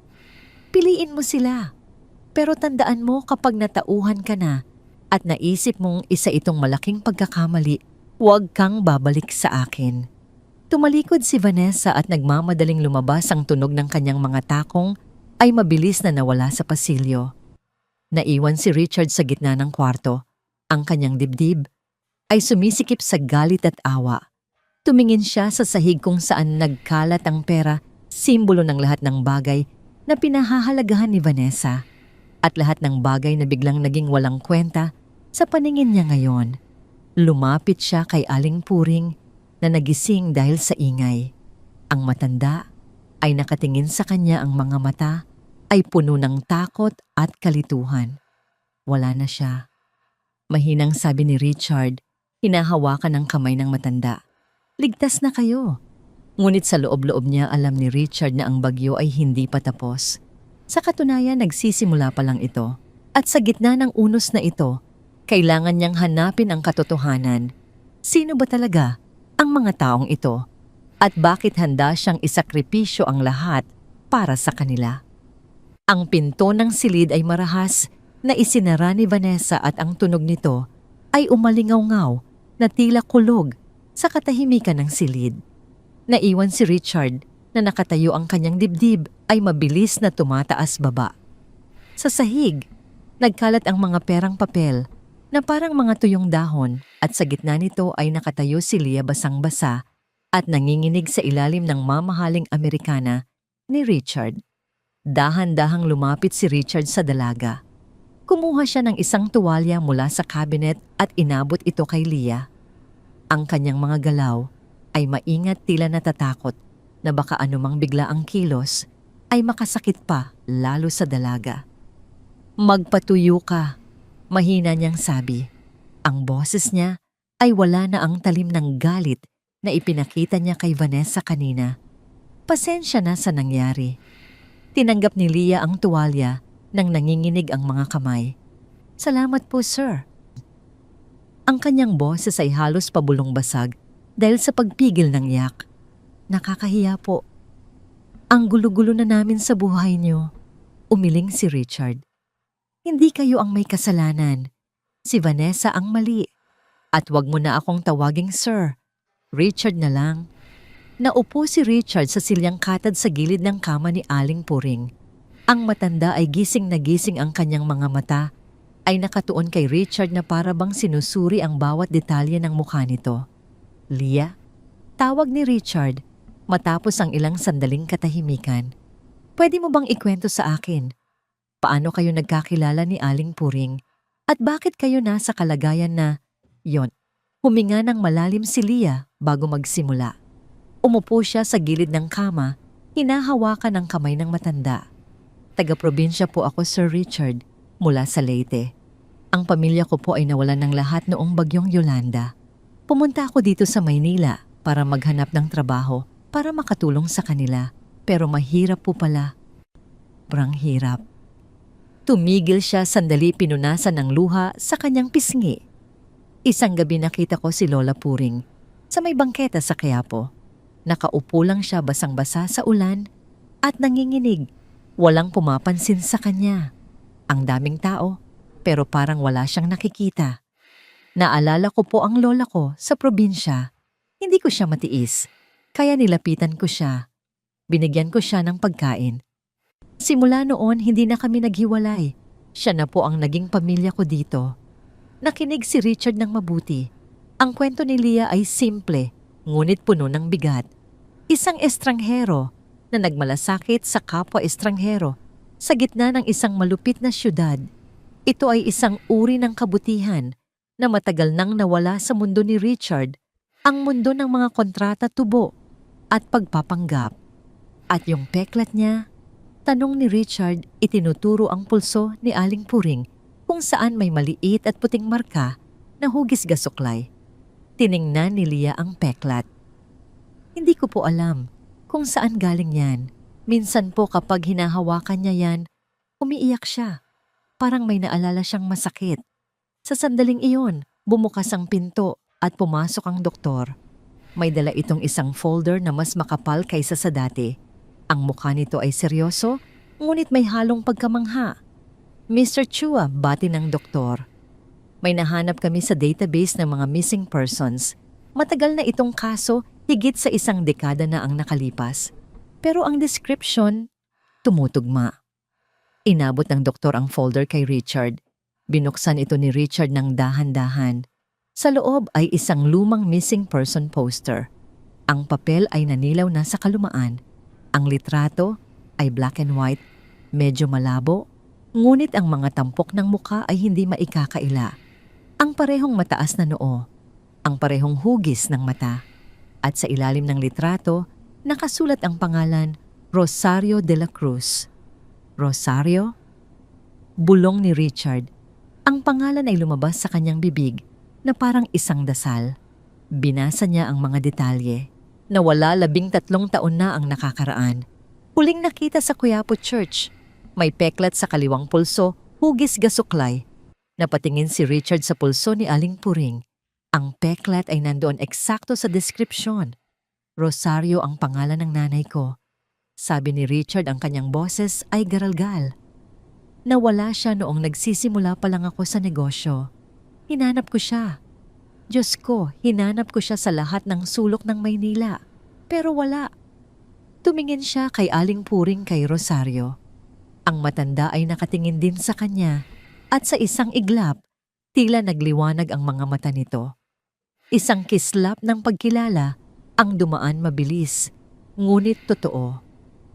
Piliin mo sila. Pero tandaan mo, kapag natauhan ka na at naisip mong isa itong malaking pagkakamali, huwag kang babalik sa akin. Tumalikod si Vanessa at nagmamadaling lumabas. Ang tunog ng kanyang mga takong ay mabilis na nawala sa pasilyo. Naiwan si Richard sa gitna ng kwarto. Ang kanyang dibdib ay sumisikip sa galit at awa. Tumingin siya sa sahig kung saan nagkalat ang pera, simbolo ng lahat ng bagay na pinahahalagahan ni Vanessa. At lahat ng bagay na biglang naging walang kwenta sa paningin niya ngayon. Lumapit siya kay Aling Puring na nagising dahil sa ingay. Ang matanda ay nakatingin sa kanya, ang mga mata ay puno ng takot at kalituhan. Wala na siya. Mahinang sabi ni Richard, hinahawakan ang kamay ng matanda. Ligtas na kayo. Ngunit sa loob-loob niya, alam ni Richard na ang bagyo ay hindi pa tapos. Sa katunayan, nagsisimula pa lang ito. At sa gitna ng unos na ito, kailangan niyang hanapin ang katotohanan. Sino ba talaga ang mga taong ito? At bakit handa siyang isakripisyo ang lahat para sa kanila? Ang pinto ng silid ay marahas na isinara ni Vanessa at ang tunog nito ay umalingaw-ngaw na tila kulog sa katahimikan ng silid. Naiwan si Richard na nakatayo, ang kanyang dibdib ay mabilis na tumataas baba. Sa sahig, nagkalat ang mga perang papel na parang mga tuyong dahon at sa gitna nito ay nakatayo si Leah, basang-basa at nanginginig sa ilalim ng mamahaling Amerikana ni Richard. Dahan-dahang lumapit si Richard sa dalaga. Kumuha siya ng isang tuwalya mula sa cabinet at inabot ito kay Leah. Ang kanyang mga galaw ay maingat, tila natatakot na baka anumang bigla ang kilos ay makasakit pa lalo sa dalaga. Magpatuyo ka, mahina niyang sabi. Ang boses niya ay wala na ang talim ng galit na ipinakita niya kay Vanessa kanina. Pasensya na sa nangyari. Tinanggap ni Leah ang tuwalya nang nanginginig ang mga kamay. Salamat po, sir. Ang kanyang boses ay halos pabulong basag dahil sa pagpigil ng iyak. Nakakahiya po. Ang gulo-gulo na namin sa buhay niyo. Umiling si Richard. Hindi kayo ang may kasalanan. Si Vanessa ang mali. At wag mo na akong tawaging sir. Richard na lang. Naupo si Richard sa silyang katad sa gilid ng kama ni Aling Puring. Ang matanda ay gising na gising, ang kanyang mga mata ay nakatuon kay Richard na para bang sinusuri ang bawat detalye ng mukha nito. "Lia?" Tawag ni Richard matapos ang ilang sandaling katahimikan. "Pwede mo bang ikwento sa akin? Paano kayo nagkakilala ni Aling Puring? At bakit kayo nasa kalagayan na..." Yon. Huminga ng malalim si Lia bago magsimula. Umupo siya sa gilid ng kama, hinahawakan ang kamay ng matanda. "Taga-probinsya po ako, Sir Richard, mula sa Leyte. Ang pamilya ko po ay nawalan ng lahat noong bagyong Yolanda. Pumunta ako dito sa Maynila para maghanap ng trabaho para makatulong sa kanila. Pero mahirap po pala. Sobrang hirap." Tumigil siya sandali, pinunasan ng luha sa kanyang pisngi. "Isang gabi nakita ko si Lola Puring sa may bangketa sa Quiapo. Nakaupo lang siya basang-basa sa ulan at nanginginig. Walang pumapansin sa kanya. Ang daming tao, pero parang wala siyang nakikita. Naalala ko po ang lola ko sa probinsya. Hindi ko siya matiis, kaya nilapitan ko siya. Binigyan ko siya ng pagkain. Simula noon, hindi na kami naghiwalay. Siya na po ang naging pamilya ko dito." Nakinig si Richard ng mabuti. Ang kwento ni Lia ay simple, ngunit puno ng bigat. Isang estranghero na nagmalasakit sa kapwa estranghero sa gitna ng isang malupit na syudad. Ito ay isang uri ng kabutihan na matagal nang nawala sa mundo ni Richard, ang mundo ng mga kontrata, tubo at pagpapanggap. At yung peklat niya, tanong ni Richard, itinuturo ang pulso ni Aling Puring kung saan may maliit at puting marka na hugis gasuklay. Tiningnan ni Lia ang peklat. "Hindi ko po alam kung saan galing yan. Minsan po kapag hinahawakan niya yan, umiiyak siya. Parang may naalala siyang masakit. Sa sandaling iyon, bumukas ang pinto at pumasok ang doktor. May dala itong isang folder na mas makapal kaysa sa dati. Ang mukha nito ay seryoso, ngunit may halong pagkamangha. 'Mr. Chua," bati ng doktor. "May nahanap kami sa database ng mga missing persons. Matagal na itong kaso, higit sa 1 dekada na ang nakalipas. Pero ang description, tumutugma." Inabot ng doktor ang folder kay Richard. Binuksan ito ni Richard ng dahan-dahan. Sa loob ay isang lumang missing person poster. Ang papel ay nanilaw na sa kalumaan. Ang litrato ay black and white, medyo malabo, ngunit ang mga tampok ng mukha ay hindi maikakaila. Ang parehong mataas na noo, ang parehong hugis ng mata, at sa ilalim ng litrato, nakasulat ang pangalan Rosario de la Cruz. "Rosario?" Bulong ni Richard. Ang pangalan ay lumabas sa kanyang bibig na parang isang dasal. Binasa niya ang mga detalye. Nawala 13 taon na ang nakakaraan. Huling nakita sa Quiapo Church. May peklat sa kaliwang pulso, hugis gasuklay. Napatingin si Richard sa pulso ni Aling Puring. Ang peklat ay nandoon eksakto sa deskripsyon. "Rosario ang pangalan ng nanay ko." Sabi ni Richard, ang kanyang boses ay garalgal. "Nawala siya noong nagsisimula pa lang ako sa negosyo. Hinanap ko siya. Diyos ko, hinanap ko siya sa lahat ng sulok ng Maynila. Pero wala." Tumingin siya kay Aling Puring, kay Rosario. Ang matanda ay nakatingin din sa kanya at sa isang iglap, tila nagliwanag ang mga mata nito. Isang kislap ng pagkilala ang dumaan mabilis, ngunit totoo.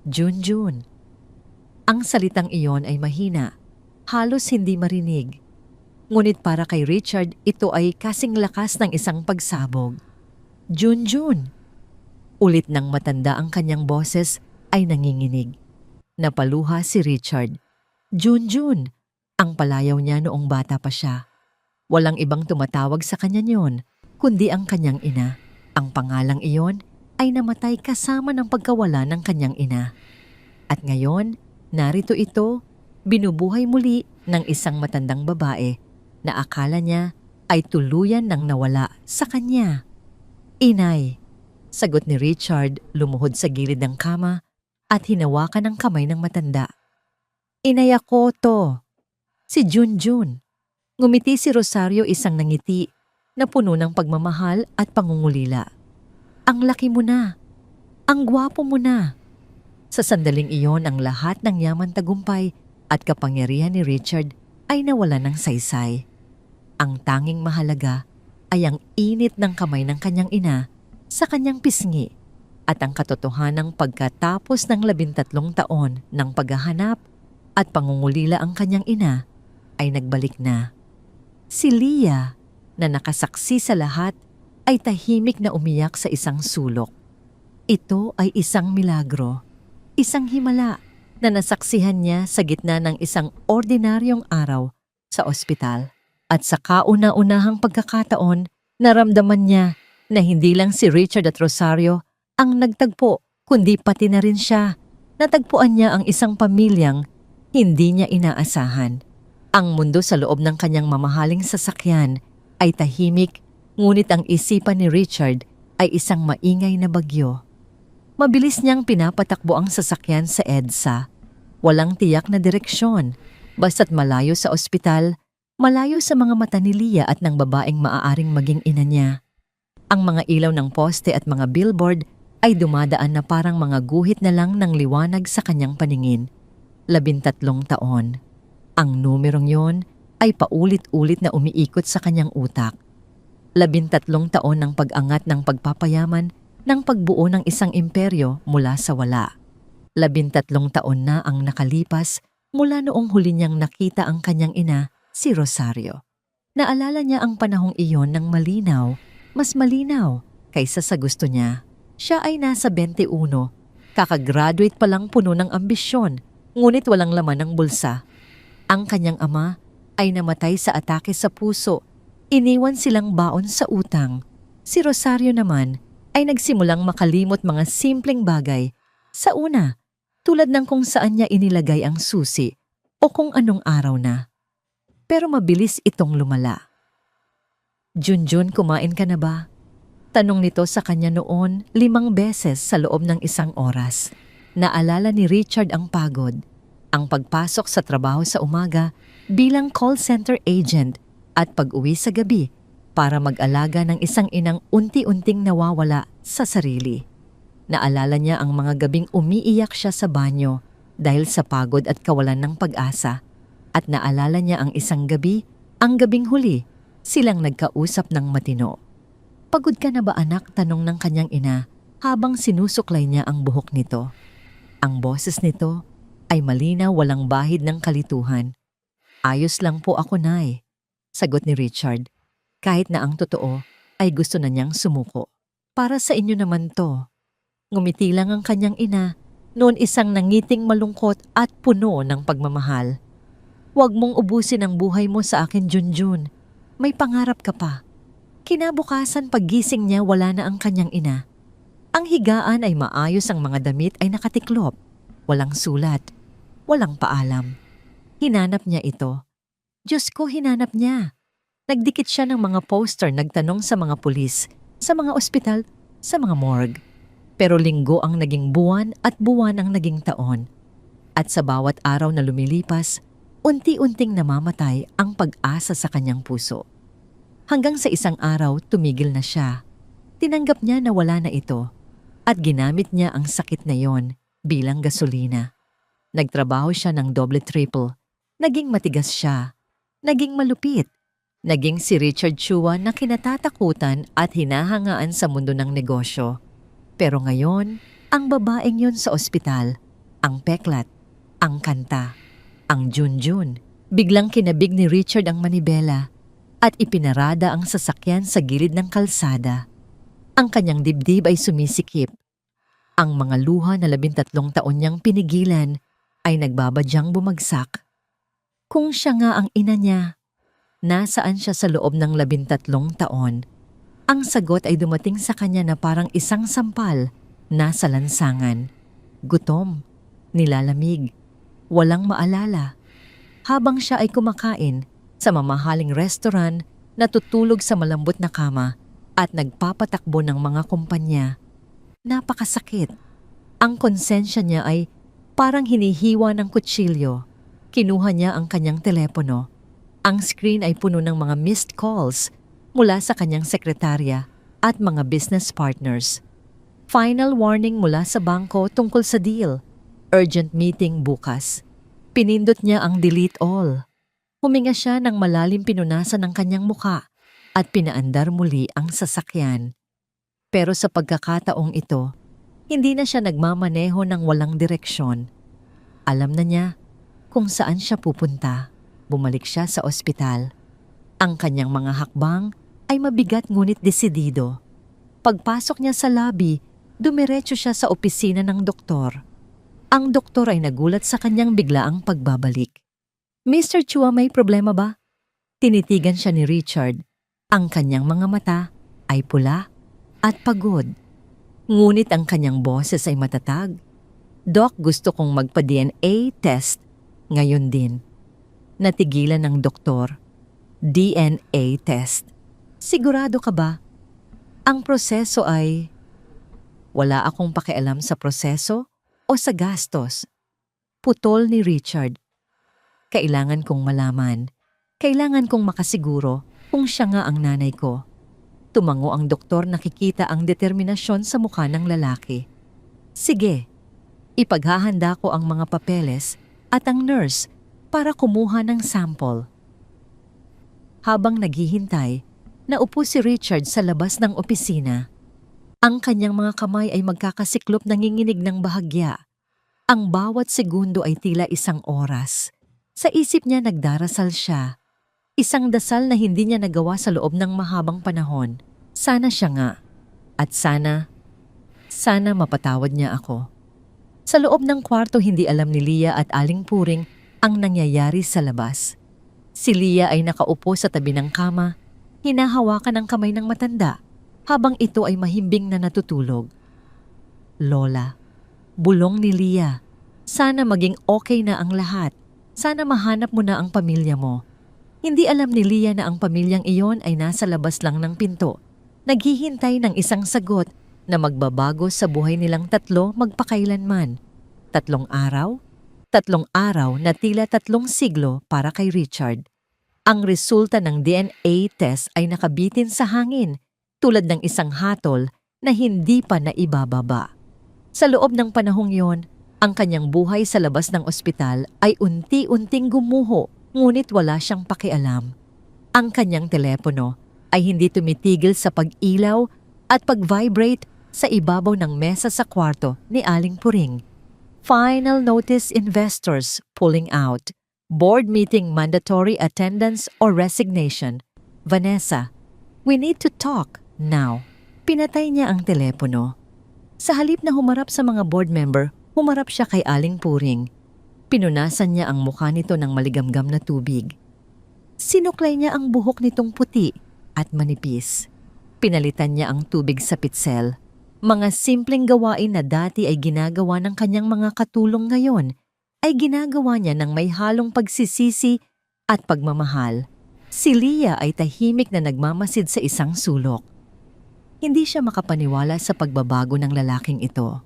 "Junjun." Ang salitang iyon ay mahina, halos hindi marinig. Ngunit para kay Richard, ito ay kasing lakas ng isang pagsabog. "Junjun." Ulit ng matanda, ang kanyang boses ay nanginginig. Napaluha si Richard. Junjun, ang palayaw niya noong bata pa siya. Walang ibang tumatawag sa kanya niyon, kundi ang kanyang ina. Ang pangalang iyon ay namatay kasama ng pagkawala ng kanyang ina. At ngayon, narito ito, binubuhay muli ng isang matandang babae na akala niya ay tuluyan nang nawala sa kanya. "Inay," sagot ni Richard, lumuhod sa gilid ng kama at hinawakan ang kamay ng matanda. "Inay ako to, si Junjun." Ngumiti si Rosario, isang nangiti na puno ng pagmamahal at pangungulila. "Ang laki mo na. Ang gwapo mo na. Sa sandaling iyon ang lahat ng yaman tagumpay at kapangyarihan ni Richard ay nawala ng saysay. Ang tanging mahalaga ay ang init ng kamay ng kanyang ina sa kanyang pisngi at ang katotohanang pagkatapos ng 13 taon ng paghahanap at pangungulila ang kanyang ina ay nagbalik na. Si Leah na nakasaksi sa lahat ay tahimik na umiyak sa isang sulok. Ito ay isang milagro, isang himala na nasaksihan niya sa gitna ng isang ordinaryong araw sa ospital. At sa kauna-unahang pagkakataon, naramdaman niya na hindi lang si Richard at Rosario ang nagtagpo, kundi pati na rin siya. Natagpuan niya ang isang pamilyang hindi niya inaasahan. Ang mundo sa loob ng kanyang mamahaling sasakyan ay tahimik, ngunit ang isipan ni Richard ay isang maingay na bagyo. Mabilis niyang pinapatakbo ang sasakyan sa EDSA. Walang tiyak na direksyon, basta't malayo sa ospital, malayo sa mga mata ni Leah at ng babaeng maaaring maging ina niya. Ang mga ilaw ng poste at mga billboard ay dumadaan na parang mga guhit na lang ng liwanag sa kanyang paningin. 13 taon. Ang numerong yon ay paulit-ulit na umiikot sa kanyang utak. 13 taon ng pag-angat ng pagpapayaman ng pagbuo ng isang imperyo mula sa wala. 13 taon na ang nakalipas mula noong huli niyang nakita ang kanyang ina, si Rosario. Naalala niya ang panahong iyon ng malinaw, mas malinaw kaysa sa gusto niya. Siya ay nasa 21, kakagraduate pa lang puno ng ambisyon, ngunit walang laman ng bulsa. Ang kanyang ama ay namatay sa atake sa puso, iniwan silang baon sa utang. Si Rosario naman ay nagsimulang makalimot mga simpleng bagay. Sa una, tulad ng kung saan niya inilagay ang susi o kung anong araw na. Pero mabilis itong lumala. Junjun, kumain ka na ba? Tanong nito sa kanya noon 5 beses sa loob ng 1 oras. Naalala ni Richard ang pagod, ang pagpasok sa trabaho sa umaga bilang call center agent at pag-uwi sa gabi para mag-alaga ng isang inang unti-unting nawawala sa sarili. Naalala niya ang mga gabing umiiyak siya sa banyo dahil sa pagod at kawalan ng pag-asa. At naalala niya ang isang gabi, ang gabing huli, silang nagkausap ng matino. Pagod ka na ba anak? Tanong ng kanyang ina habang sinusuklay niya ang buhok nito. Ang boses nito ay malinaw, walang bahid ng kalituhan. Ayos lang po ako, Nay, sagot ni Richard. Kahit na ang totoo ay gusto na niyang sumuko. Para sa inyo naman to. Ngumiti lang ang kanyang ina, noon isang nangiting malungkot at puno ng pagmamahal. Huwag mong ubusin ang buhay mo sa akin, Junjun. May pangarap ka pa. Kinabukasan paggising niya, wala na ang kanyang ina. Ang higaan ay maayos, ang mga damit ay nakatiklop. Walang sulat, walang paalam. Hinanap niya ito. Diyos ko, hinanap niya. Nagdikit siya ng mga poster, nagtanong sa mga pulis, sa mga ospital, sa mga morgue. Pero linggo ang naging buwan at buwan ang naging taon. At sa bawat araw na lumilipas, unti-unting namamatay ang pag-asa sa kanyang puso. Hanggang sa isang araw, tumigil na siya. Tinanggap niya na wala na ito at ginamit niya ang sakit na yon bilang gasolina. Nagtrabaho siya ng doble-triple. Naging matigas siya. Naging malupit. Naging si Richard Chua na kinatatakutan at hinahangaan sa mundo ng negosyo. Pero ngayon, ang babaeng yon sa ospital, ang peklat, ang kanta, ang Junjun. Biglang kinabig ni Richard ang manibela at ipinarada ang sasakyan sa gilid ng kalsada. Ang kanyang dibdib ay sumisikip. Ang mga luha na 13 taon niyang pinigilan ay nagbabadyang bumagsak. Kung siya nga ang ina niya, nasaan siya sa loob ng 13 taon? Ang sagot ay dumating sa kanya na parang isang sampal nasa lansangan. Gutom, nilalamig, walang maalala. Habang siya ay kumakain sa mamahaling restaurant, natutulog sa malambot na kama at nagpapatakbo ng mga kumpanya. Napakasakit. Ang konsensya niya ay parang hinihiwa ng kutsilyo. Kinuha niya ang kanyang telepono. Ang screen ay puno ng mga missed calls mula sa kanyang sekretarya at mga business partners. Final warning mula sa bangko tungkol sa deal. Urgent meeting bukas. Pinindot niya ang delete all. Huminga siya ng malalim pinunasan ng kanyang muka at pinaandar muli ang sasakyan. Pero sa pagkakataong ito, hindi na siya nagmamaneho ng walang direksyon. Alam na niya kung saan siya pupunta. Bumalik siya sa ospital. Ang kanyang mga hakbang ay mabigat ngunit desidido. Pagpasok niya sa lobby, dumiretso siya sa opisina ng doktor. Ang doktor ay nagulat sa kanyang biglaang pagbabalik. Mr. Chua, may problema ba? Tinitigan siya ni Richard. Ang kanyang mga mata ay pula at pagod. Ngunit ang kanyang boses ay matatag. Doc, gusto kong magpa-DNA test ngayon din. Natigilan ng doktor. DNA test. Sigurado ka ba? Ang proseso ay... Wala akong pakialam sa proseso o sa gastos. Putol ni Richard. Kailangan kong malaman. Kailangan kong makasiguro kung siya nga ang nanay ko. Tumango ang doktor, nakikita ang determinasyon sa mukha ng lalaki. Sige, ipaghahanda ko ang mga papeles at ang nurse para kumuha ng sample. Habang naghihintay, naupo si Richard sa labas ng opisina. Ang kanyang mga kamay ay magkakasiklop, nanginginig ng bahagya. Ang bawat segundo ay tila isang oras. Sa isip niya nagdarasal siya. Isang dasal na hindi niya nagawa sa loob ng mahabang panahon. Sana siya nga. At sana mapatawad niya ako. Sa loob ng kwarto, hindi alam ni Leah at Aling Puring ang nangyayari sa labas. Si Leah ay nakaupo sa tabi ng kama, hinahawakan ang kamay ng matanda habang ito ay mahimbing na natutulog. Lola, bulong ni Leah, sana maging okay na ang lahat. Sana mahanap mo na ang pamilya mo. Hindi alam ni Leah na ang pamilyang iyon ay nasa labas lang ng pinto, naghihintay ng isang sagot na magbabago sa buhay nilang tatlo magpakailanman. 3 araw? 3 araw na tila 3 siglo para kay Richard. Ang resulta ng DNA test ay nakabitin sa hangin, tulad ng isang hatol na hindi pa naibababa. Sa loob ng panahong yon, ang kanyang buhay sa labas ng ospital ay unti-unting gumuho, ngunit wala siyang pakialam. Ang kanyang telepono ay hindi tumitigil sa pag-ilaw at pag-vibrate sa ibabaw ng mesa sa kwarto ni Aling Puring. Final notice, investors pulling out. Board meeting, mandatory attendance or resignation. Vanessa, we need to talk now. Pinatay niya ang telepono. Sa halip na humarap sa mga board member, humarap siya kay Aling Puring. Pinunasan niya ang mukha nito ng maligamgam na tubig. Sinuklay niya ang buhok nitong puti at manipis. Pinalitan niya ang tubig sa pitsel. Mga simpleng gawain na dati ay ginagawa ng kanyang mga katulong ngayon, ay ginagawa niya ng may halong pagsisisi at pagmamahal. Si Leah ay tahimik na nagmamasid sa isang sulok. Hindi siya makapaniwala sa pagbabago ng lalaking ito.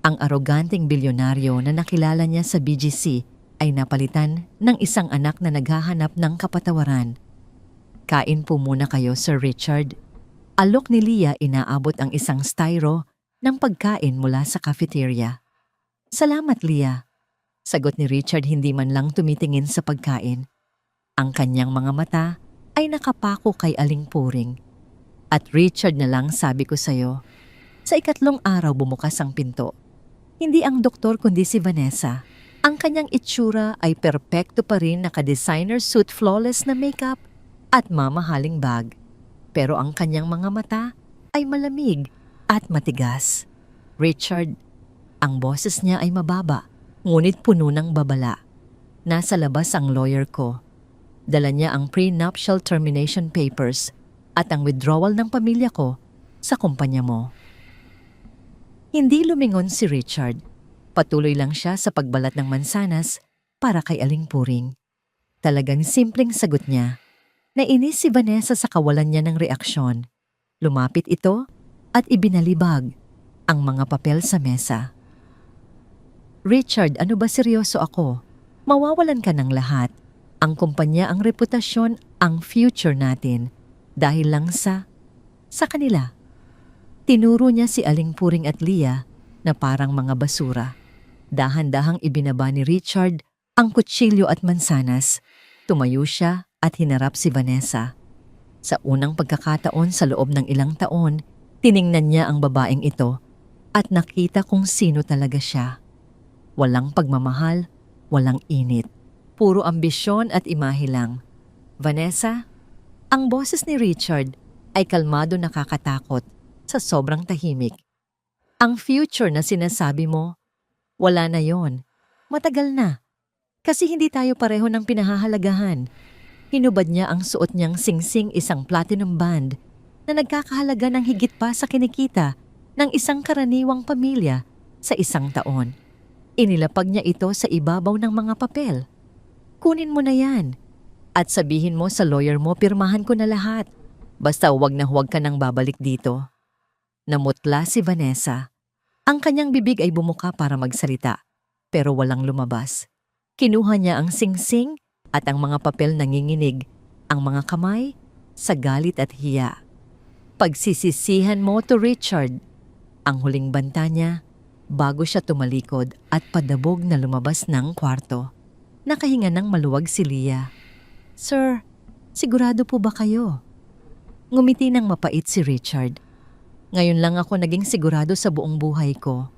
Ang aroganteng bilyonaryo na nakilala niya sa BGC ay napalitan ng isang anak na naghahanap ng kapatawaran. Kain po muna kayo, Sir Richard. Alok ni Leah, inaabot ang isang styro ng pagkain mula sa cafeteria. Salamat, Leah. Sagot ni Richard, hindi man lang tumitingin sa pagkain. Ang kanyang mga mata ay nakapako kay Aling Puring. At Richard, na lang sabi ko sa'yo. Sa 2 araw bumukas ang pinto. Hindi ang doktor kundi si Vanessa. Ang kanyang itsura ay perpekto pa rin, naka-designer suit, flawless na makeup at mamahaling bag. Pero ang kanyang mga mata ay malamig at matigas. Richard, ang boses niya ay mababa, ngunit puno ng babala. Nasa labas ang lawyer ko. Dala niya ang prenuptial termination papers at ang withdrawal ng pamilya ko sa kumpanya mo. Hindi lumingon si Richard. Patuloy lang siya sa pagbalat ng mansanas para kay Aling Puring. Talagang simpleng sagot niya. Nainis si Vanessa sa kawalan niya ng reaksyon. Lumapit ito at ibinalibag ang mga papel sa mesa. Richard, ano ba, seryoso ako? Mawawalan ka ng lahat. Ang kumpanya, ang reputasyon, ang future natin. Dahil lang sa kanila. Tinuro niya si Aling Puring at Leah na parang mga basura. Dahan-dahang ibinaba ni Richard ang kutsilyo at mansanas. Tumayo siya at hinarap si Vanessa. Sa unang pagkakataon sa loob ng ilang taon, tiningnan niya ang babaeng ito at nakita kung sino talaga siya. Walang pagmamahal, walang init. Puro ambisyon at imahe lang. Vanessa, ang boses ni Richard ay kalmado nakakatakot sa sobrang tahimik. Ang future na sinasabi mo, wala na yon. Matagal na. Kasi hindi tayo pareho ng pinahahalagahan. Hinubad niya ang suot niyang singsing isang platinum band na nagkakahalaga ng higit pa sa kinikita ng isang karaniwang pamilya sa isang taon. Inilapag niya ito sa ibabaw ng mga papel. Kunin mo na yan. At sabihin mo sa lawyer mo, pirmahan ko na lahat. Basta huwag na huwag ka nang babalik dito. Namutla si Vanessa. Ang kanyang bibig ay bumuka para magsalita, pero walang lumabas. Kinuha niya ang singsing at ang mga papel nanginginig, ang mga kamay sa galit at hiya. Pagsisisihan mo to Richard. Ang huling banta niya bago siya tumalikod at padabog na lumabas ng kwarto. Nakahinga ng maluwag si Leah. Sir, sigurado po ba kayo? Ngumiti ng mapait si Richard. Ngayon lang ako naging sigurado sa buong buhay ko.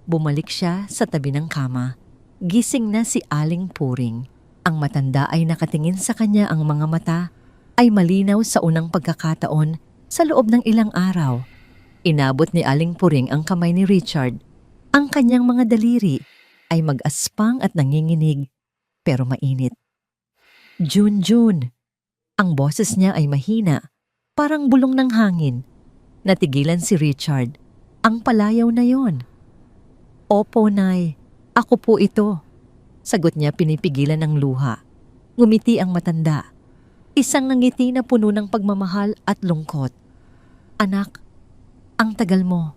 Bumalik siya sa tabi ng kama. Gising na si Aling Puring. Ang matanda ay nakatingin sa kanya, ang mga mata ay malinaw sa unang pagkakataon sa loob ng ilang araw. Inabot ni Aling Puring ang kamay ni Richard. Ang kanyang mga daliri ay mag-aspang at nanginginig pero mainit. June. Ang boses niya ay mahina, parang bulong ng hangin. Natigilan si Richard. Ang palayaw na yon. Opo, Nay. Ako po ito. Sagot niya pinipigilan ng luha. Ngumiti ang matanda. Isang ngiti na puno ng pagmamahal at lungkot. Anak, ang tagal mo.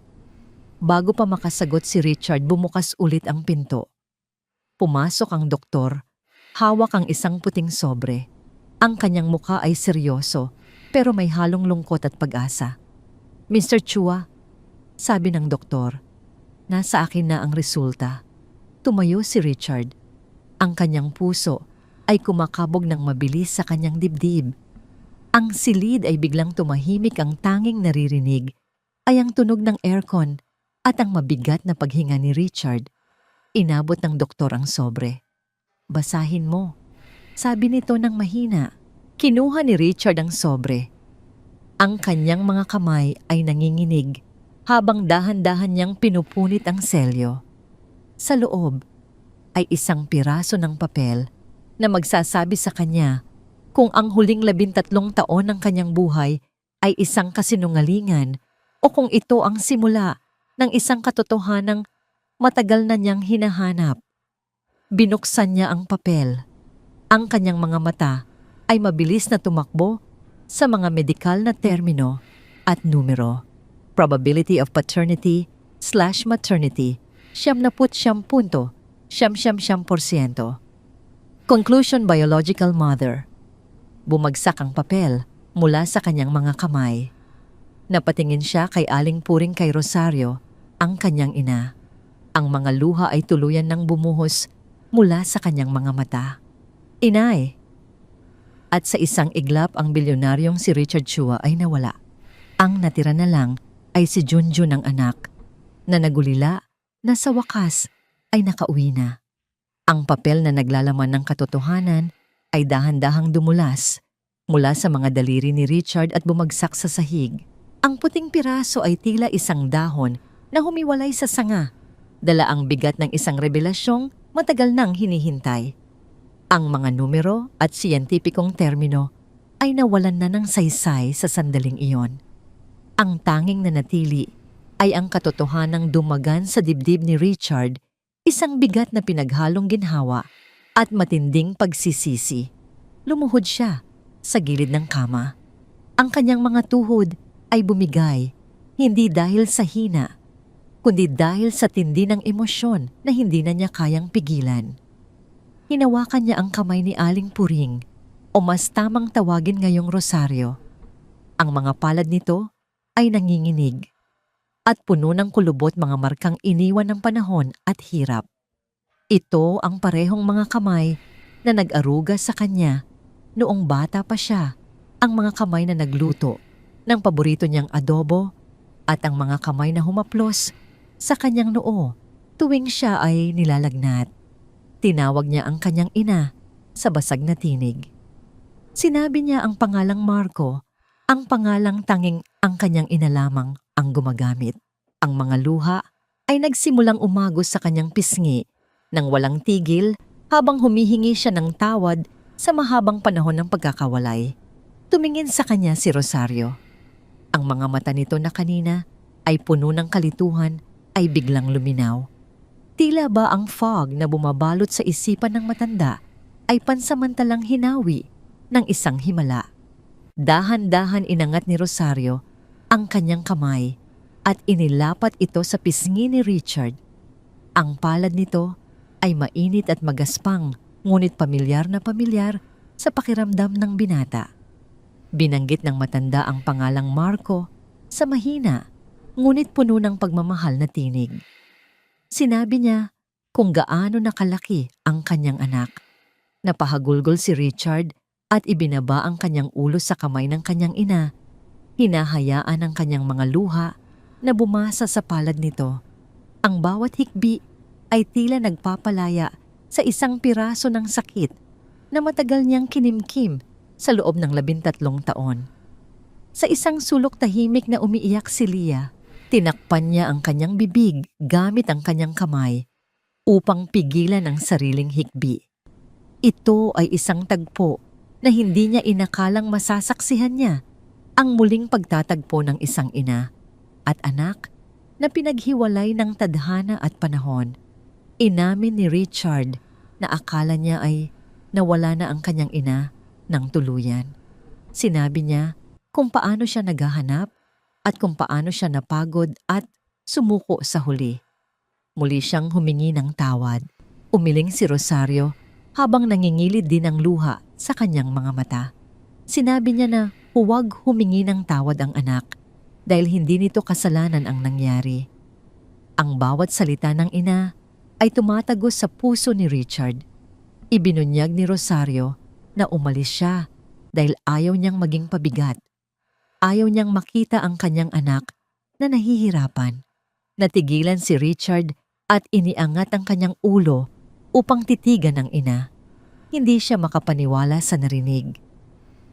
Bago pa makasagot si Richard, bumukas ulit ang pinto. Pumasok ang doktor. Hawak ang isang puting sobre. Ang kanyang mukha ay seryoso, pero may halong lungkot at pag-asa. Mr. Chua, sabi ng doktor, nasa akin na ang resulta. Tumayo si Richard. Ang kanyang puso ay kumakabog ng mabilis sa kanyang dibdib. Ang silid ay biglang tumahimik, ang tanging naririnig ay ang tunog ng aircon at ang mabigat na paghinga ni Richard. Inabot ng doktor ang sobre. Basahin mo, sabi nito ng mahina. Kinuha ni Richard ang sobre. Ang kanyang mga kamay ay nanginginig habang dahan-dahan niyang pinupunit ang selyo. Sa loob ay isang piraso ng papel na magsasabi sa kanya kung ang huling 13 taon ng kanyang buhay ay isang kasinungalingan o kung ito ang simula ng isang katotohanang matagal na niyang hinahanap. Binuksan niya ang papel. Ang kanyang mga mata ay mabilis na tumakbo sa mga medikal na termino at numero. Probability of paternity/maternity, 70.7%. Conclusion, biological mother. Bumagsak ang papel mula sa kanyang mga kamay. Napatingin siya kay Aling Puring, kay Rosario, ang kanyang ina. Ang mga luha ay tuluyan ng bumuhos mula sa kanyang mga mata. Inay! At sa isang iglap ang bilyonaryong si Richard Chua ay nawala. Ang natira na lang ay si Junjun, ang anak, na nagulila na sa wakas ay nakauwi na. Ang papel na naglalaman ng katotohanan ay dahan-dahang dumulas mula sa mga daliri ni Richard at bumagsak sa sahig. Ang puting piraso ay tila isang dahon na humiwalay sa sanga. Dala ang bigat ng isang revelasyong matagal nang hinihintay. Ang mga numero at siyentipikong termino ay nawalan na ng saysay sa sandaling iyon. Ang tanging nanatili ay ang katotohanang dumagan sa dibdib ni Richard, isang bigat na pinaghalong ginhawa at matinding pagsisisi. Lumuhod siya sa gilid ng kama. Ang kanyang mga tuhod ay bumigay, hindi dahil sa hina, kundi dahil sa tindi ng emosyon na hindi na niya kayang pigilan. Hinawakan niya ang kamay ni Aling Puring, o mas tamang tawagin ngayong Rosario. Ang mga palad nito ay nanginginig. at puno ng kulubot mga markang iniwan ng panahon at hirap. Ito ang parehong mga kamay na nag-aruga sa kanya noong bata pa siya, ang mga kamay na nagluto ng paborito niyang adobo at ang mga kamay na humaplos sa kanyang noo tuwing siya ay nilalagnat. Tinawag niya ang kanyang ina sa basag na tinig. Sinabi niya ang pangalang Marco, ang pangalang tanging ang kanyang ina lamang ang gumagamit. Ang mga luha ay nagsimulang umagos sa kanyang pisngi nang walang tigil habang humihingi siya ng tawad sa mahabang panahon ng pagkakawalay. Tumingin sa kanya si Rosario. Ang mga mata nito na kanina ay puno ng kalituhan ay biglang luminaw. Tila ba ang fog na bumabalot sa isipan ng matanda ay pansamantalang hinawi ng isang himala. Dahan-dahan inangat ni Rosario ang kanyang kamay at inilapat ito sa pisngi ni Richard. Ang palad nito ay mainit at magaspang, ngunit pamilyar na pamilyar sa pakiramdam ng binata. Binanggit ng matanda ang pangalang Marco sa mahina, ngunit puno ng pagmamahal na tinig. Sinabi niya kung gaano nakalaki ang kanyang anak. Napahagulgol si Richard at ibinaba ang kanyang ulo sa kamay ng kanyang ina. Hinahayaan ang kanyang mga luha na bumasa sa palad nito. Ang bawat hikbi ay tila nagpapalaya sa isang piraso ng sakit na matagal niyang kinimkim sa loob ng 13 taon. Sa isang sulok tahimik na umiiyak si Leah, tinakpan niya ang kanyang bibig gamit ang kanyang kamay upang pigilan ang sariling hikbi. Ito ay isang tagpo na hindi niya inakalang masasaksihan niya, ang muling pagtatagpo ng isang ina at anak na pinaghiwalay ng tadhana at panahon. Inamin ni Richard na akala niya ay nawala na ang kanyang ina ng tuluyan. Sinabi niya kung paano siya naghahanap at kung paano siya napagod at sumuko sa huli. Muli siyang humingi ng tawad. Umiling si Rosario habang nangingilid din ang luha sa kanyang mga mata. Sinabi niya na huwag humingi ng tawad ang anak dahil hindi nito kasalanan ang nangyari. Ang bawat salita ng ina ay tumatagos sa puso ni Richard. Ibinunyag ni Rosario na umalis siya dahil ayaw niyang maging pabigat. Ayaw niyang makita ang kanyang anak na nahihirapan. Natigilan si Richard at iniangat ang kanyang ulo upang titigan ng ina. Hindi siya makapaniwala sa narinig.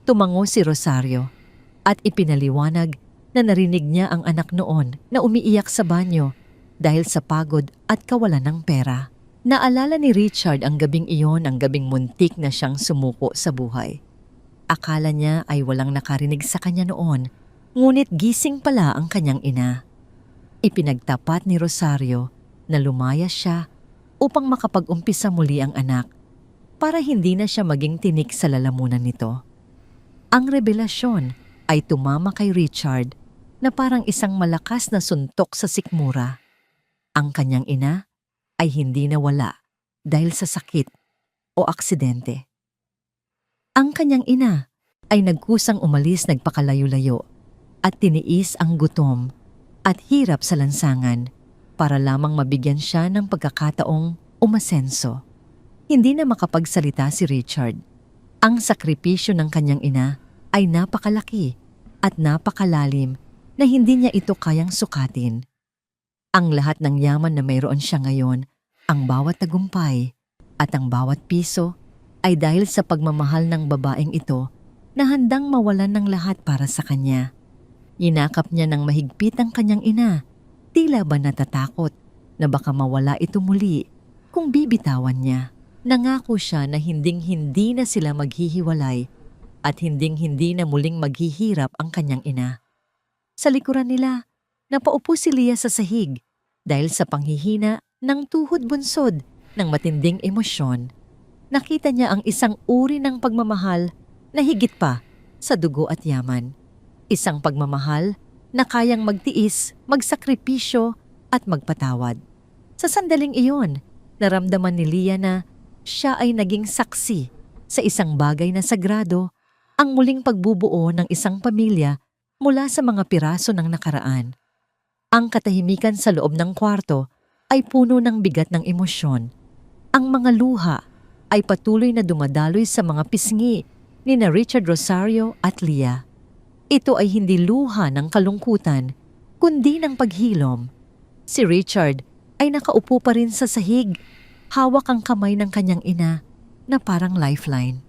Tumango si Rosario at ipinaliwanag na narinig niya ang anak noon na umiiyak sa banyo dahil sa pagod at kawalan ng pera. Naalala ni Richard ang gabing iyon, ang gabing muntik na siyang sumuko sa buhay. Akala niya ay walang nakarinig sa kanya noon, ngunit gising pala ang kanyang ina. Ipinagtapat ni Rosario na lumayas siya upang makapag-umpisa muli ang anak para hindi na siya maging tinik sa lalamunan nito. Ang revelasyon ay tumama kay Richard na parang isang malakas na suntok sa sikmura. Ang kanyang ina ay hindi nawala dahil sa sakit o aksidente. Ang kanyang ina ay nagkusang umalis nagpakalayo-layo at tiniis ang gutom at hirap sa lansangan para lamang mabigyan siya ng pagkakataong umasenso. Hindi na makapagsalita si Richard. Ang sakripisyo ng kanyang ina ay napakalaki at napakalalim na hindi niya ito kayang sukatin. Ang lahat ng yaman na mayroon siya ngayon, ang bawat tagumpay at ang bawat piso ay dahil sa pagmamahal ng babaeng ito na handang mawalan ng lahat para sa kanya. Yinakap niya ng mahigpit ang kanyang ina, tila ba natatakot na baka mawala ito muli kung bibitawan niya. Nangako siya na hinding-hindi na sila maghihiwalay at hinding-hindi na muling maghihirap ang kanyang ina. Sa likuran nila, napaupo si Leah sa sahig dahil sa panghihina ng tuhod bunsod ng matinding emosyon. Nakita niya ang isang uri ng pagmamahal na higit pa sa dugo at yaman. Isang pagmamahal na kayang magtiis, magsakripisyo at magpatawad. Sa sandaling iyon, naramdaman ni Leah na siya ay naging saksi sa isang bagay na sagrado, ang muling pagbubuo ng isang pamilya mula sa mga piraso ng nakaraan. Ang katahimikan sa loob ng kwarto ay puno ng bigat ng emosyon. Ang mga luha ay patuloy na dumadaloy sa mga pisngi ni na Richard Rosario at Leah. Ito ay hindi luha ng kalungkutan, kundi ng paghilom. Si Richard ay nakaupo pa rin sa sahig, hawak ang kamay ng kanyang ina na parang lifeline.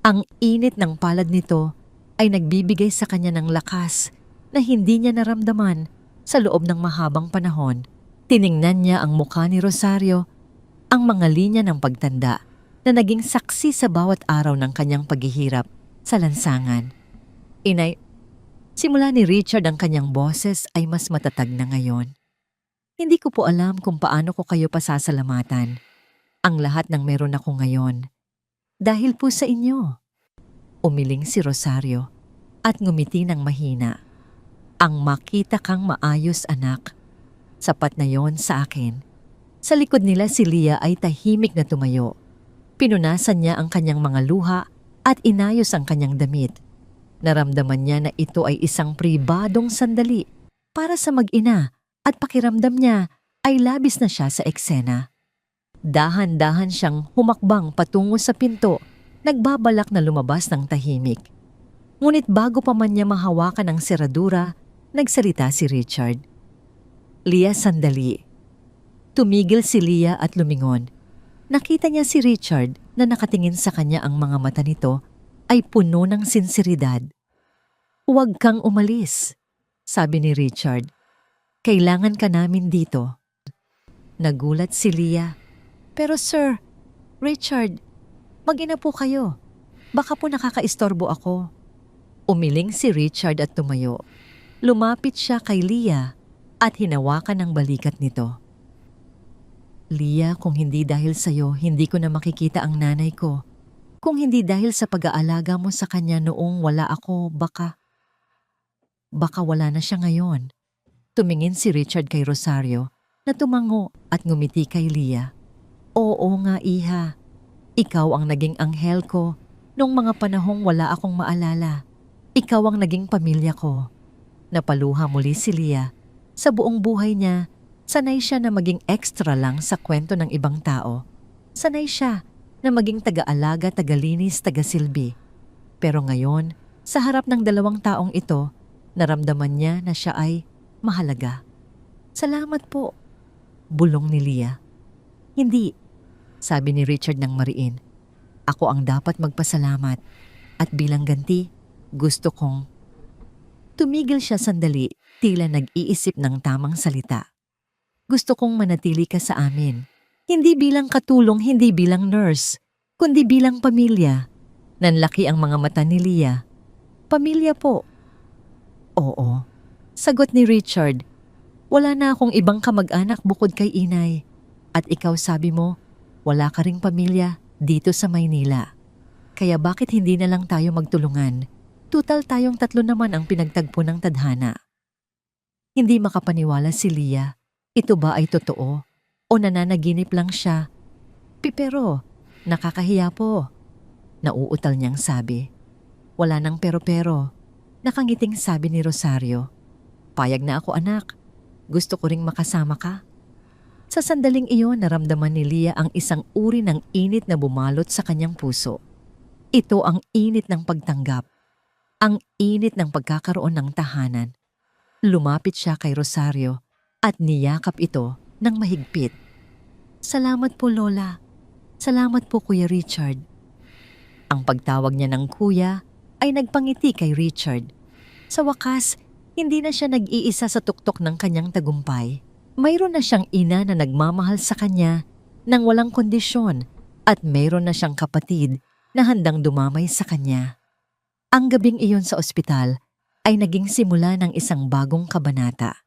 Ang init ng palad nito ay nagbibigay sa kanya ng lakas na hindi niya naramdaman sa loob ng mahabang panahon. Tiningnan niya ang mukha ni Rosario, ang mga linya ng pagtanda na naging saksi sa bawat araw ng kanyang paghihirap sa lansangan. Inay, simula ni Richard ang kanyang boses ay mas matatag na ngayon. Hindi ko po alam kung paano ko kayo pasasalamatan. Ang lahat ng meron ako ngayon. Dahil po sa inyo. Umiling si Rosario at ngumiti ng mahina. Ang makita kang maayos, anak. Sapat na yon sa akin. Sa likod nila si Leah ay tahimik na tumayo. Pinunasan niya ang kanyang mga luha at inayos ang kanyang damit. Naramdaman niya na ito ay isang pribadong sandali para sa mag-ina at pakiramdam niya ay labis na siya sa eksena. Dahan-dahan siyang humakbang patungo sa pinto, nagbabalak na lumabas ng tahimik. Ngunit bago pa man niya mahawakan ang seradura, nagsalita si Richard. Leah, sandali. Tumigil si Leah at lumingon. Nakita niya si Richard na nakatingin sa kanya, ang mga mata nito ay puno ng sinseridad. Huwag kang umalis, sabi ni Richard. Kailangan ka namin dito. Nagulat si Leah. Pero sir, Richard, mag-ina po kayo. Baka po nakakaistorbo ako. Umiling si Richard at tumayo. Lumapit siya kay Leah at hinawakan ang balikat nito. Leah, kung hindi dahil sa'yo, hindi ko na makikita ang nanay ko. Kung hindi dahil sa pag-aalaga mo sa kanya noong wala ako, baka wala na siya ngayon. Tumingin si Richard kay Rosario na tumango at ngumiti kay Leah. Oo nga, iha. Ikaw ang naging anghel ko nung mga panahong wala akong maalala. Ikaw ang naging pamilya ko. Napaluha muli si Leah. Sa buong buhay niya, sanay siya na maging extra lang sa kwento ng ibang tao. Sanay siya na maging taga-alaga, taga-linis, taga-silbi. Pero ngayon, sa harap ng dalawang taong ito, naramdaman niya na siya ay mahalaga. Salamat po, bulong ni Leah. Hindi, sabi ni Richard ng mariin. Ako ang dapat magpasalamat at bilang ganti, gusto kong... Tumigil siya sandali, tila nag-iisip ng tamang salita. Gusto kong manatili ka sa amin. Hindi bilang katulong, hindi bilang nurse, kundi bilang pamilya. Nanlaki ang mga mata ni Leah. Pamilya po. Oo, sagot ni Richard. Wala na akong ibang kamag-anak bukod kay inay. At ikaw, sabi mo, wala ka ring pamilya dito sa Maynila. Kaya bakit hindi na lang tayo magtulungan? Tutal tayong tatlo naman ang pinagtagpo ng tadhana. Hindi makapaniwala si Leah. Ito ba ay totoo? O nananaginip lang siya? Pero, nakakahiya po. Nauutal niyang sabi. Wala nang pero-pero. Nakangiting sabi ni Rosario. Payag na ako, anak. Gusto ko ring makasama ka. Sa sandaling iyon, naramdaman ni Leah ang isang uri ng init na bumalot sa kanyang puso. Ito ang init ng pagtanggap. Ang init ng pagkakaroon ng tahanan. Lumapit siya kay Rosario at niyakap ito ng mahigpit. Salamat po, Lola. Salamat po, Kuya Richard. Ang pagtawag niya ng kuya ay nagpangiti kay Richard. Sa wakas, hindi na siya nag-iisa sa tuktok ng kanyang tagumpay. Mayroon na siyang ina na nagmamahal sa kanya nang walang kondisyon at mayroon na siyang kapatid na handang dumamay sa kanya. Ang gabing iyon sa ospital ay naging simula ng isang bagong kabanata.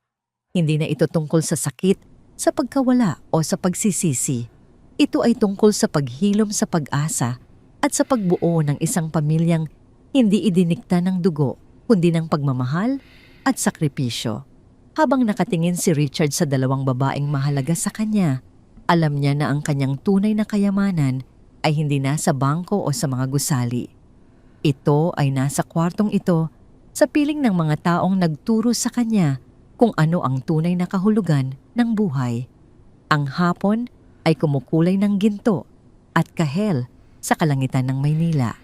Hindi na ito tungkol sa sakit, sa pagkawala o sa pagsisisi. Ito ay tungkol sa paghilom sa pag-asa at sa pagbuo ng isang pamilyang hindi idinikta ng dugo, kundi ng pagmamahal at sakripisyo. Habang nakatingin si Richard sa dalawang babaeng mahalaga sa kanya, alam niya na ang kanyang tunay na kayamanan ay hindi nasa bangko o sa mga gusali. Ito ay nasa kwartong ito sa piling ng mga taong nagturo sa kanya kung ano ang tunay na kahulugan ng buhay. Ang hapon ay kumukulay ng ginto at kahel sa kalangitan ng Maynila.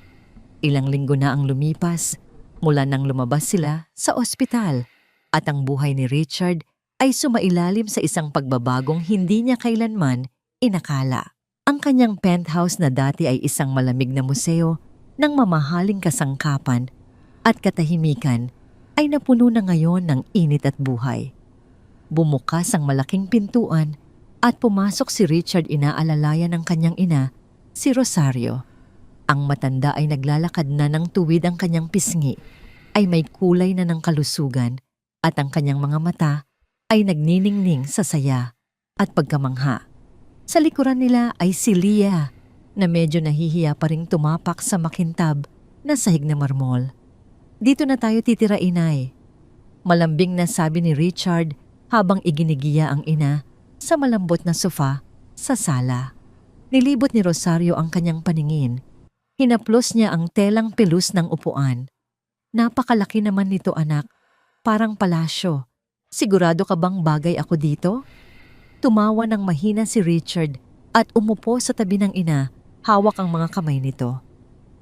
Ilang linggo na ang lumipas mula nang lumabas sila sa ospital at ang buhay ni Richard ay sumailalim sa isang pagbabagong hindi niya kailanman inakala. Ang kanyang penthouse na dati ay isang malamig na museo ng mamahaling kasangkapan at katahimikan ay napuno na ngayon ng init at buhay. Bumukas ang malaking pintuan at pumasok si Richard inaalalayan ng kanyang ina, si Rosario. Ang matanda ay naglalakad na ng tuwid ang kanyang pisngi, ay may kulay na ng kalusugan at ang kanyang mga mata ay nagniningning sa saya at pagkamangha. Sa likuran nila ay si Leah na medyo nahihiya pa ring tumapak sa makintab na sahig na marmol. Dito na tayo titira, inay. Malambing na sabi ni Richard habang iginigiya ang ina sa malambot na sofa sa sala. Nilibot ni Rosario ang kanyang paningin. Hinaplos niya ang telang pelus ng upuan. Napakalaki naman nito, anak. Parang palasyo. Sigurado ka bang bagay ako dito? Tumawa ng mahina si Richard at umupo sa tabi ng ina, hawak ang mga kamay nito.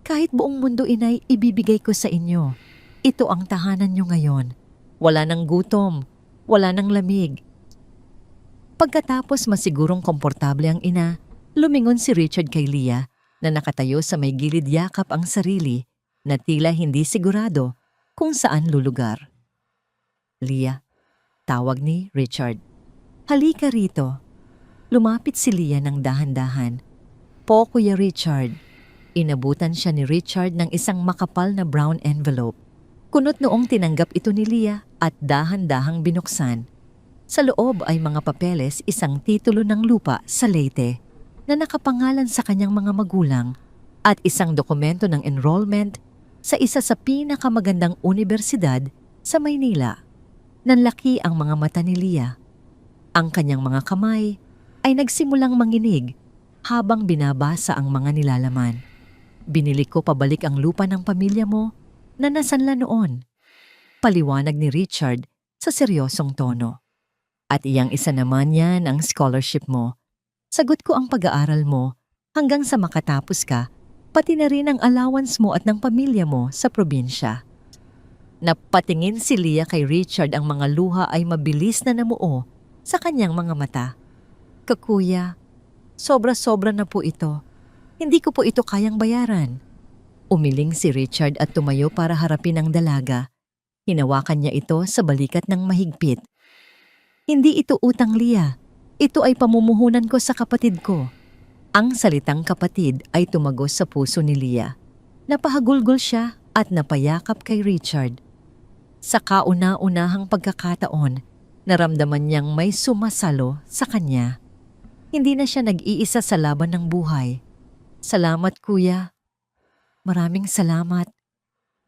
Kahit buong mundo, inay, ibibigay ko sa inyo. Ito ang tahanan nyo ngayon. Wala nang gutom, wala nang lamig. Pagkatapos masigurong komportable ang ina, lumingon si Richard kay Leah na nakatayo sa may gilid yakap ang sarili na tila hindi sigurado kung saan lulugar. Leah, tawag ni Richard. Halika rito. Lumapit si Leah ng dahan-dahan. Po, Kuya Richard. Inabutan siya ni Richard ng isang makapal na brown envelope. Kunot noong tinanggap ito ni Leah at dahan-dahang binuksan. Sa loob ay mga papeles, isang titulo ng lupa sa Leyte na nakapangalan sa kanyang mga magulang at isang dokumento ng enrollment sa isa sa pinakamagandang unibersidad sa Maynila. Nanlaki ang mga mata ni Leah. Ang kanyang mga kamay ay nagsimulang manginig habang binabasa ang mga nilalaman. Binili ko pabalik ang lupa ng pamilya mo na nasanla noon. Paliwanag ni Richard sa seryosong tono. At iyang isa naman yan ang scholarship mo. Sagot ko ang pag-aaral mo hanggang sa makatapos ka, pati na rin ang allowance mo at ng pamilya mo sa probinsya. Napatingin si Leah kay Richard, ang mga luha ay mabilis na namuo sa kanyang mga mata. Kakuya, sobra-sobra na po ito. Hindi ko po ito kayang bayaran. Umiling si Richard at tumayo para harapin ang dalaga. Hinawakan niya ito sa balikat ng mahigpit. Hindi ito utang, Leah. Ito ay pamumuhunan ko sa kapatid ko. Ang salitang kapatid ay tumagos sa puso ni Leah. Napahagulgol siya at napayakap kay Richard. Sa kauna-unahang pagkakataon, naramdaman niyang may sumasalo sa kanya. Hindi na siya nag-iisa sa laban ng buhay. Salamat, kuya. Maraming salamat.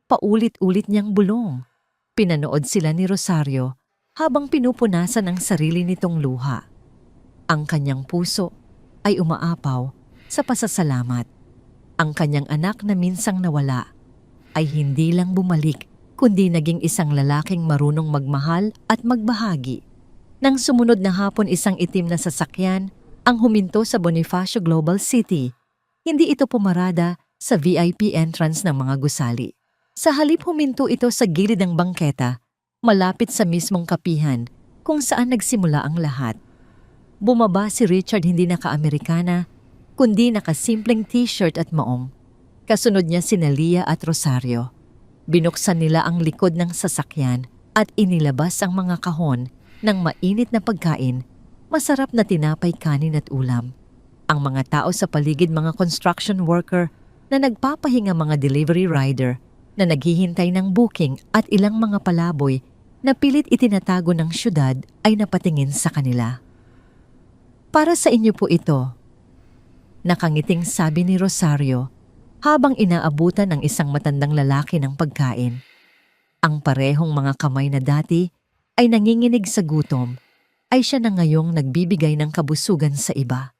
Paulit-ulit niyang bulong. Pinanood sila ni Rosario habang pinupunasan ang sarili nitong luha. Ang kanyang puso ay umaapaw sa pasasalamat. Ang kanyang anak na minsang nawala ay hindi lang bumalik, kundi naging isang lalaking marunong magmahal at magbahagi. Nang sumunod na hapon, isang itim na sasakyan ang huminto sa Bonifacio Global City. Hindi ito pumarada sa VIP entrance ng mga gusali. Sa halip huminto ito sa gilid ng bangketa, malapit sa mismong kapihan kung saan nagsimula ang lahat. Bumaba si Richard, hindi naka-Amerikana, kundi naka-simpleng t-shirt at maong. Kasunod niya sina Leah at Rosario. Binuksan nila ang likod ng sasakyan at inilabas ang mga kahon ng mainit na pagkain, masarap na tinapay, kanin at ulam. Ang mga tao sa paligid, mga construction worker na nagpapahinga, mga delivery rider na naghihintay ng booking at ilang mga palaboy na pilit itinatago ng syudad ay napatingin sa kanila. Para sa inyo po ito, nakangiting sabi ni Rosario habang inaabutan ng isang matandang lalaki ng pagkain. Ang parehong mga kamay na dati ay nanginginig sa gutom ay siya na ngayong nagbibigay ng kabusugan sa iba.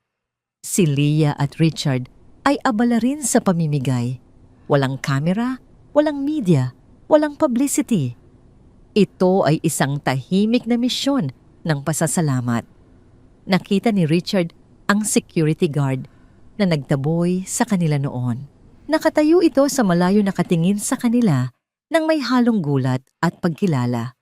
Si Leah at Richard ay abala rin sa pamimigay. Walang kamera, walang media, walang publicity. Ito ay isang tahimik na misyon ng pasasalamat. Nakita ni Richard ang security guard na nagtaboy sa kanila noon. Nakatayo ito sa malayo nakatingin sa kanila nang may halong gulat at pagkilala.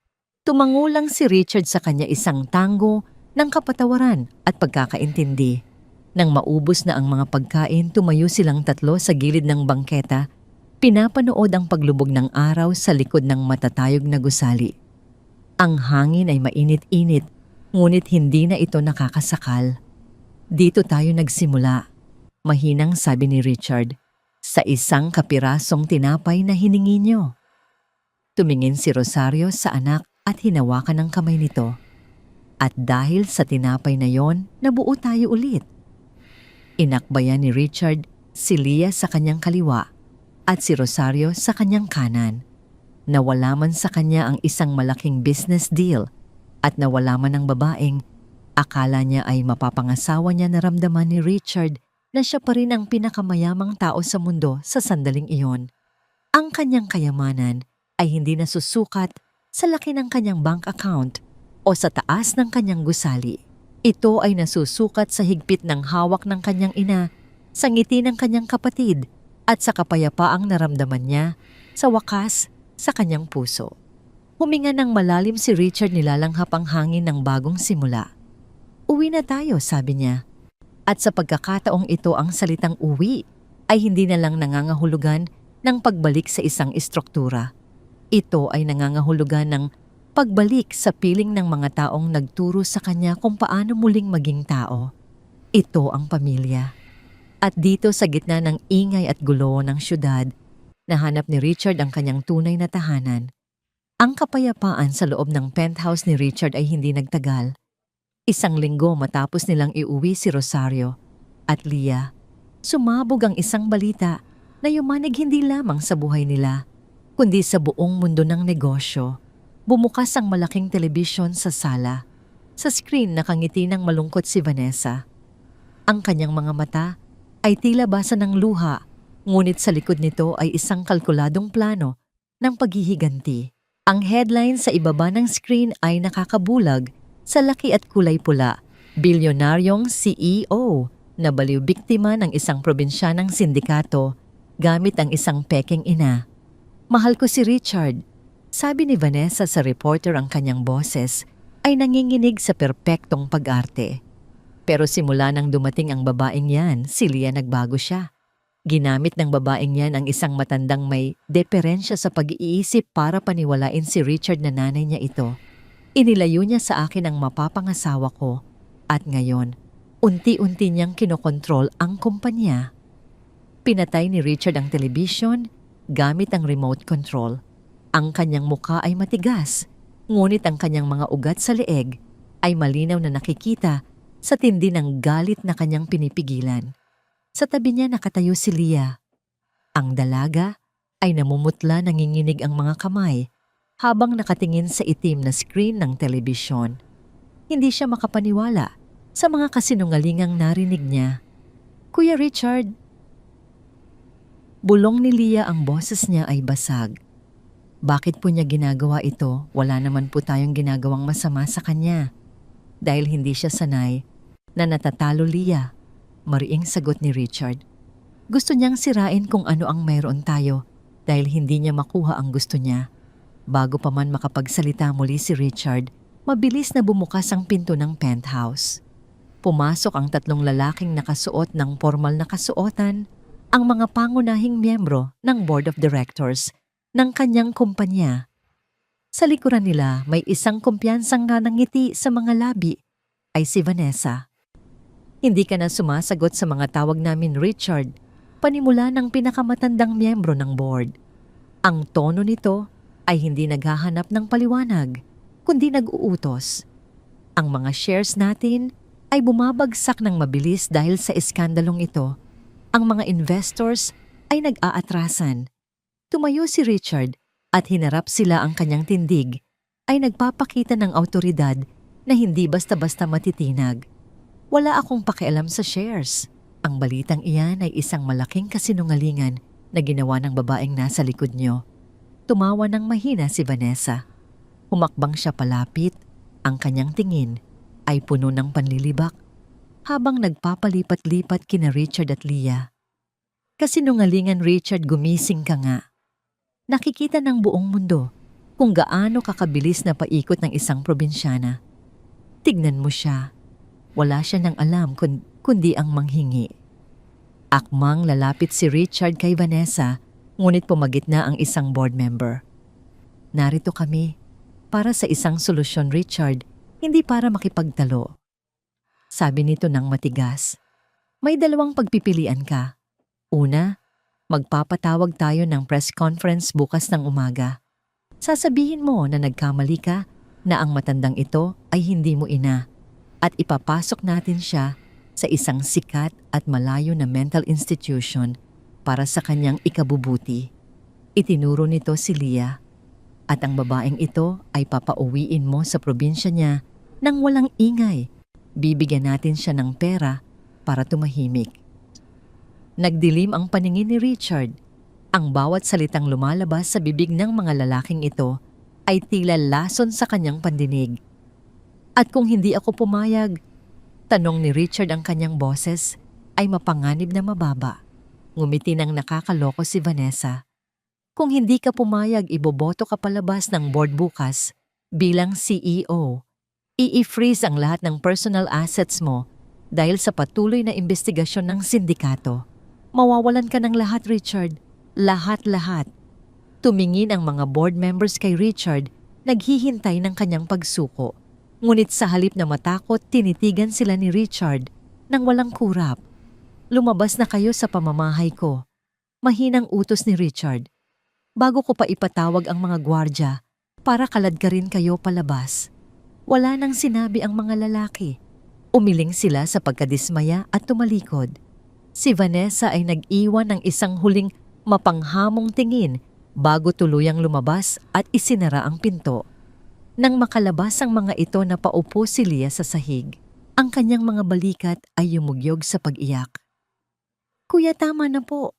Tumango lang si Richard sa kanya isang tango ng kapatawaran at pagkakaintindi. Nang maubos na ang mga pagkain, tumayo silang tatlo sa gilid ng bangketa, pinapanood ang paglubog ng araw sa likod ng matatayog na gusali. Ang hangin ay mainit-init, ngunit hindi na ito nakakasakal. Dito tayo nagsimula, mahinang sabi ni Richard, sa isang kapirasong tinapay na hiningi niyo. Tumingin si Rosario sa anak at hinawakan ang kamay nito. At dahil sa tinapay na yon, nabuo tayo ulit. Inakbayan ni Richard si Leah sa kanyang kaliwa at si Rosario sa kanyang kanan. Nawala man sa kanya ang isang malaking business deal at nawala man ang babaeng, akala niya ay mapapangasawa niya. Naramdaman ni Richard na siya pa rin ang pinakamayamang tao sa mundo sa sandaling iyon. Ang kanyang kayamanan ay hindi nasusukat sa laki ng kanyang bank account o sa taas ng kanyang gusali. Ito ay nasusukat sa higpit ng hawak ng kanyang ina, sa ngiti ng kanyang kapatid at sa kapayapaang naramdaman niya sa wakas sa kanyang puso. Huminga ng malalim si Richard, nilalanghap ang hangin ng bagong simula. Uwi na tayo, sabi niya. At sa pagkakataong ito, ang salitang uwi ay hindi na lang nangangahulugan ng pagbalik sa isang estruktura. Ito ay nangangahulugan ng pagbalik sa piling ng mga taong nagturo sa kanya kung paano muling maging tao. Ito ang pamilya. At dito sa gitna ng ingay at gulo ng syudad, nahanap ni Richard ang kanyang tunay na tahanan. Ang kapayapaan sa loob ng penthouse ni Richard ay hindi nagtagal. Isang linggo matapos nilang iuwi si Rosario at Leah, sumabog ang isang balita na yumanig hindi lamang sa buhay nila, kundi sa buong mundo ng negosyo. Bumukas ang malaking telebisyon sa sala. Sa screen nakangiti ng malungkot si Vanessa. Ang kanyang mga mata ay tila basa ng luha, ngunit sa likod nito ay isang kalkuladong plano ng paghihiganti. Ang headline sa ibaba ng screen ay nakakabulag sa laki at kulay pula. Bilyonaryong CEO na baliw biktima ng isang probinsyanang sindikato gamit ang isang peking ina. Mahal ko si Richard, sabi ni Vanessa sa reporter. Ang kanyang boses ay nanginginig sa perpektong pag-arte. Pero simula nang dumating ang babaeng yan, si Leah, nagbago siya. Ginamit ng babaeng yan ang isang matandang may deperensya sa pag-iisip para paniwalain si Richard na nanay niya ito. Inilayo niya sa akin ang mapapangasawa ko at ngayon, unti-unti niyang kinokontrol ang kumpanya. Pinatay ni Richard ang television gamit ang remote control. Ang kanyang muka ay matigas, ngunit ang kanyang mga ugat sa leeg ay malinaw na nakikita sa tindi ng galit na kanyang pinipigilan. Sa tabi niya nakatayo si Leah. Ang dalaga ay namumutla, nanginginig ang mga kamay habang nakatingin sa itim na screen ng telebisyon. Hindi siya makapaniwala sa mga kasinungalingang narinig niya. Kuya Richard. Bulong ni Leah, ang boses niya ay basag. Bakit po niya ginagawa ito? Wala naman po tayong ginagawang masama sa kanya. Dahil hindi siya sanay na natatalo, Leah. Mariing sagot ni Richard. Gusto niyang sirain kung ano ang mayroon tayo dahil hindi niya makuha ang gusto niya. Bago pa man makapagsalita muli si Richard, mabilis na bumukas ang pinto ng penthouse. Pumasok ang tatlong lalaking nakasuot ng formal na kasuotan, ang mga pangunahing miyembro ng board of directors ng kanyang kumpanya. Sa likuran nila may isang kumpiyansang ngiti sa mga labi, ay si Vanessa. Hindi ka na sumasagot sa mga tawag namin, Richard, panimula ng pinakamatandang miyembro ng board. Ang tono nito ay hindi naghahanap ng paliwanag, kundi nag-uutos. Ang mga shares natin ay bumabagsak ng mabilis dahil sa iskandalong ito. Ang mga investors ay nag-aatrasan. Tumayo si Richard at hinarap sila. Ang kanyang tindig ay nagpapakita ng awtoridad na hindi basta-basta matitinag. Wala akong pakialam sa shares. Ang balitang iyan ay isang malaking kasinungalingan na ginawa ng babaeng nasa likod niyo. Tumawa ng mahina si Vanessa. Humakbang siya palapit, ang kanyang tingin ay puno ng panlilibak habang nagpapalipat-lipat kina Richard at Leah. Kasinungalingan Richard, gumising ka nga. Nakikita ng buong mundo kung gaano kakabilis na paikot ng isang probinsyana. Tignan mo siya. Wala siya nang alam kundi ang manghingi. Akmang lalapit si Richard kay Vanessa, ngunit pumagitna ang isang board member. Narito kami para sa isang solusyon, Richard, hindi para makipagtalo. Sabi nito ng matigas. May dalawang pagpipilian ka. Una, magpapatawag tayo ng press conference bukas ng umaga. Sasabihin mo na nagkamali ka, na ang matandang ito ay hindi mo ina, at ipapasok natin siya sa isang sikat at malayo na mental institution para sa kanyang ikabubuti. Itinuro nito si Leah, at ang babaeng ito ay papauwiin mo sa probinsya niya nang walang ingay. Bibigyan natin siya ng pera para tumahimik. Nagdilim ang paningin ni Richard. Ang bawat salitang lumalabas sa bibig ng mga lalaking ito ay tila lason sa kanyang pandinig. At kung hindi ako pumayag, tanong ni Richard, ang kanyang boses ay mapanganib na mababa. Ngumiti ng nakakaloko si Vanessa. Kung hindi ka pumayag, iboboto ka palabas ng board bukas bilang CEO. I-freeze ang lahat ng personal assets mo dahil sa patuloy na investigasyon ng sindikato. Mawawalan ka ng lahat, Richard. Lahat-lahat. Tumingin ang mga board members kay Richard, naghihintay ng kanyang pagsuko. Ngunit sa halip na matakot, tinitigan sila ni Richard nang walang kurap. Lumabas na kayo sa pamamahay ko. Mahinang utos ni Richard. Bago ko pa ipatawag ang mga gwardya, para kalad ka rin kayo palabas. Wala nang sinabi ang mga lalaki. Umiling sila sa pagkadismaya at tumalikod. Si Vanessa ay nag-iwan ng isang huling mapanghamong tingin bago tuluyang lumabas at isinara ang pinto. Nang makalabas ang mga ito, na paupo si Leah sa sahig. Ang kanyang mga balikat ay yumugyog sa pag-iyak. Kuya, tama na po.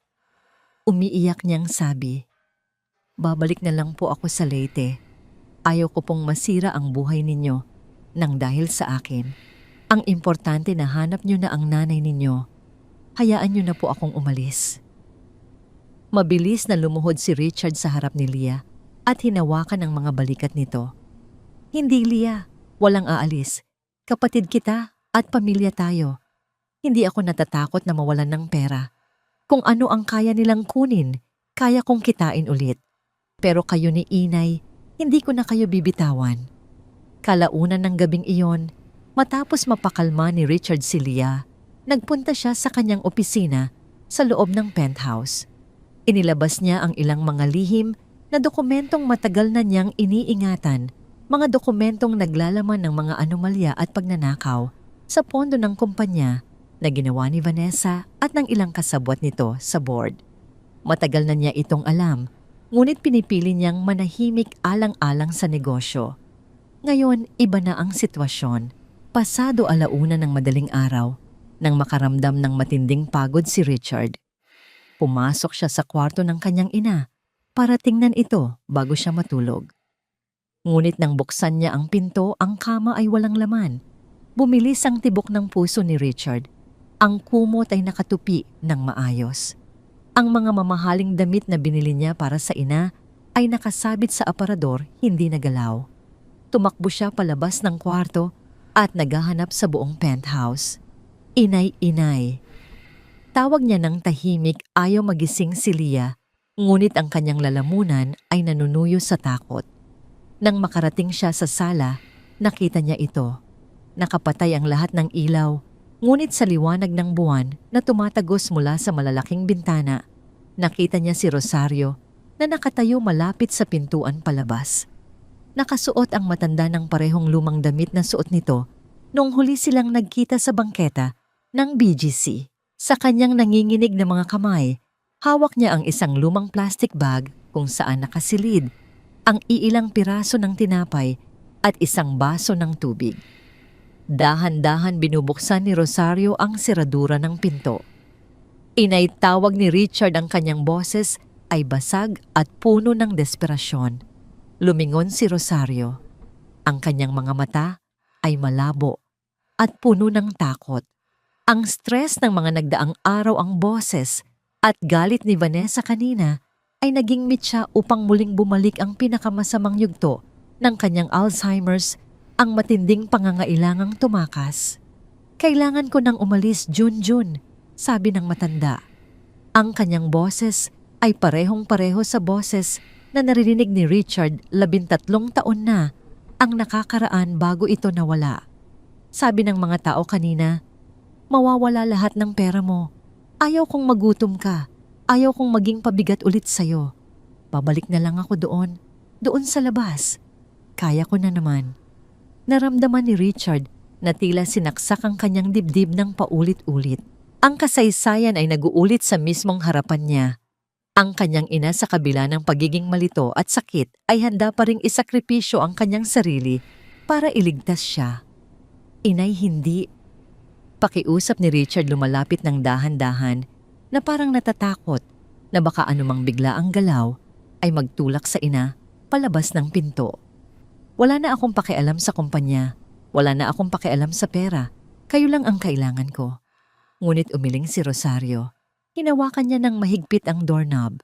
Umiiyak niyang sabi. Babalik na lang po ako sa Leyte. Ayaw ko pong masira ang buhay ninyo nang dahil sa akin. Ang importante na hanap niyo na ang nanay ninyo. Hayaan niyo na po akong umalis. Mabilis na lumuhod si Richard sa harap ni Leah at hinawakan ang mga balikat nito. Hindi, Leah, walang aalis. Kapatid kita at pamilya tayo. Hindi ako natatakot na mawalan ng pera. Kung ano ang kaya nilang kunin, kaya kong kitain ulit. Pero kayo ni Inay, hindi ko na kayo bibitawan. Kalaunan ng gabing iyon, matapos mapakalma ni Richard si Leah, nagpunta siya sa kanyang opisina sa loob ng penthouse. Inilabas niya ang ilang mga lihim na dokumentong matagal na niyang iniingatan, mga dokumentong naglalaman ng mga anomalya at pagnanakaw sa pondo ng kumpanya na ginawa ni Vanessa at ng ilang kasabwat nito sa board. Matagal na niya itong alam, ngunit pinipili niyang manahimik alang-alang sa negosyo. Ngayon, iba na ang sitwasyon. Pasado 1:00 ng madaling araw nang makaramdam ng matinding pagod si Richard. Pumasok siya sa kwarto ng kanyang ina para tingnan ito bago siya matulog. Ngunit nang buksan niya ang pinto, ang kama ay walang laman. Bumilis ang tibok ng puso ni Richard. Ang kumot ay nakatupi ng maayos. Ang mga mamahaling damit na binili niya para sa ina ay nakasabit sa aparador, hindi nagalaw. Tumakbo siya palabas ng kwarto at naghahanap sa buong penthouse. Inay, inay. Tawag niya ng tahimik, ayaw magising si Leah, ngunit ang kanyang lalamunan ay nanunuyo sa takot. Nang makarating siya sa sala, nakita niya ito. Nakapatay ang lahat ng ilaw, ngunit sa liwanag ng buwan na tumatagos mula sa malalaking bintana, nakita niya si Rosario na nakatayo malapit sa pintuan palabas. Nakasuot ang matanda ng parehong lumang damit na suot nito noong huli silang nagkita sa bangketa ng BGC. Sa kanyang nanginginig na mga kamay, hawak niya ang isang lumang plastic bag kung saan nakasilid ang iilang piraso ng tinapay at isang baso ng tubig. Dahan-dahan binubuksan ni Rosario ang seradura ng pinto. Inay, tawag ni Richard, ang kanyang boses ay basag at puno ng desperasyon. Lumingon si Rosario. Ang kanyang mga mata ay malabo at puno ng takot. Ang stress ng mga nagdaang araw ang boses at galit ni Vanessa kanina ay naging mitya upang muling bumalik ang pinakamasamang yugto ng kanyang Alzheimer's, ang matinding pangangailangang tumakas. Kailangan ko nang umalis, Junjun, sabi ng matanda. Ang kanyang boses ay parehong-pareho sa boses na naririnig ni Richard 13 taon na ang nakakaraan bago ito nawala. Sabi ng mga tao kanina, mawawala lahat ng pera mo. Ayaw kong magutom ka. Ayaw kong maging pabigat ulit sa'yo. Babalik na lang ako doon sa labas. Kaya ko na naman. Naramdaman ni Richard na tila sinaksak ang kanyang dibdib ng paulit-ulit. Ang kasaysayan ay naguulit sa mismong harapan niya. Ang kanyang ina sa kabila ng pagiging malito at sakit ay handa pa ring isakripisyo ang kanyang sarili para iligtas siya. Inay, hindi. Pakiusap ni Richard lumalapit ng dahan-dahan na parang natatakot na baka anumang bigla ang galaw ay magtulak sa ina palabas ng pinto. Wala na akong pakialam sa kumpanya. Wala na akong pakialam sa pera. Kayo lang ang kailangan ko. Ngunit umiling si Rosario. Hinawakan niya ng mahigpit ang doorknob.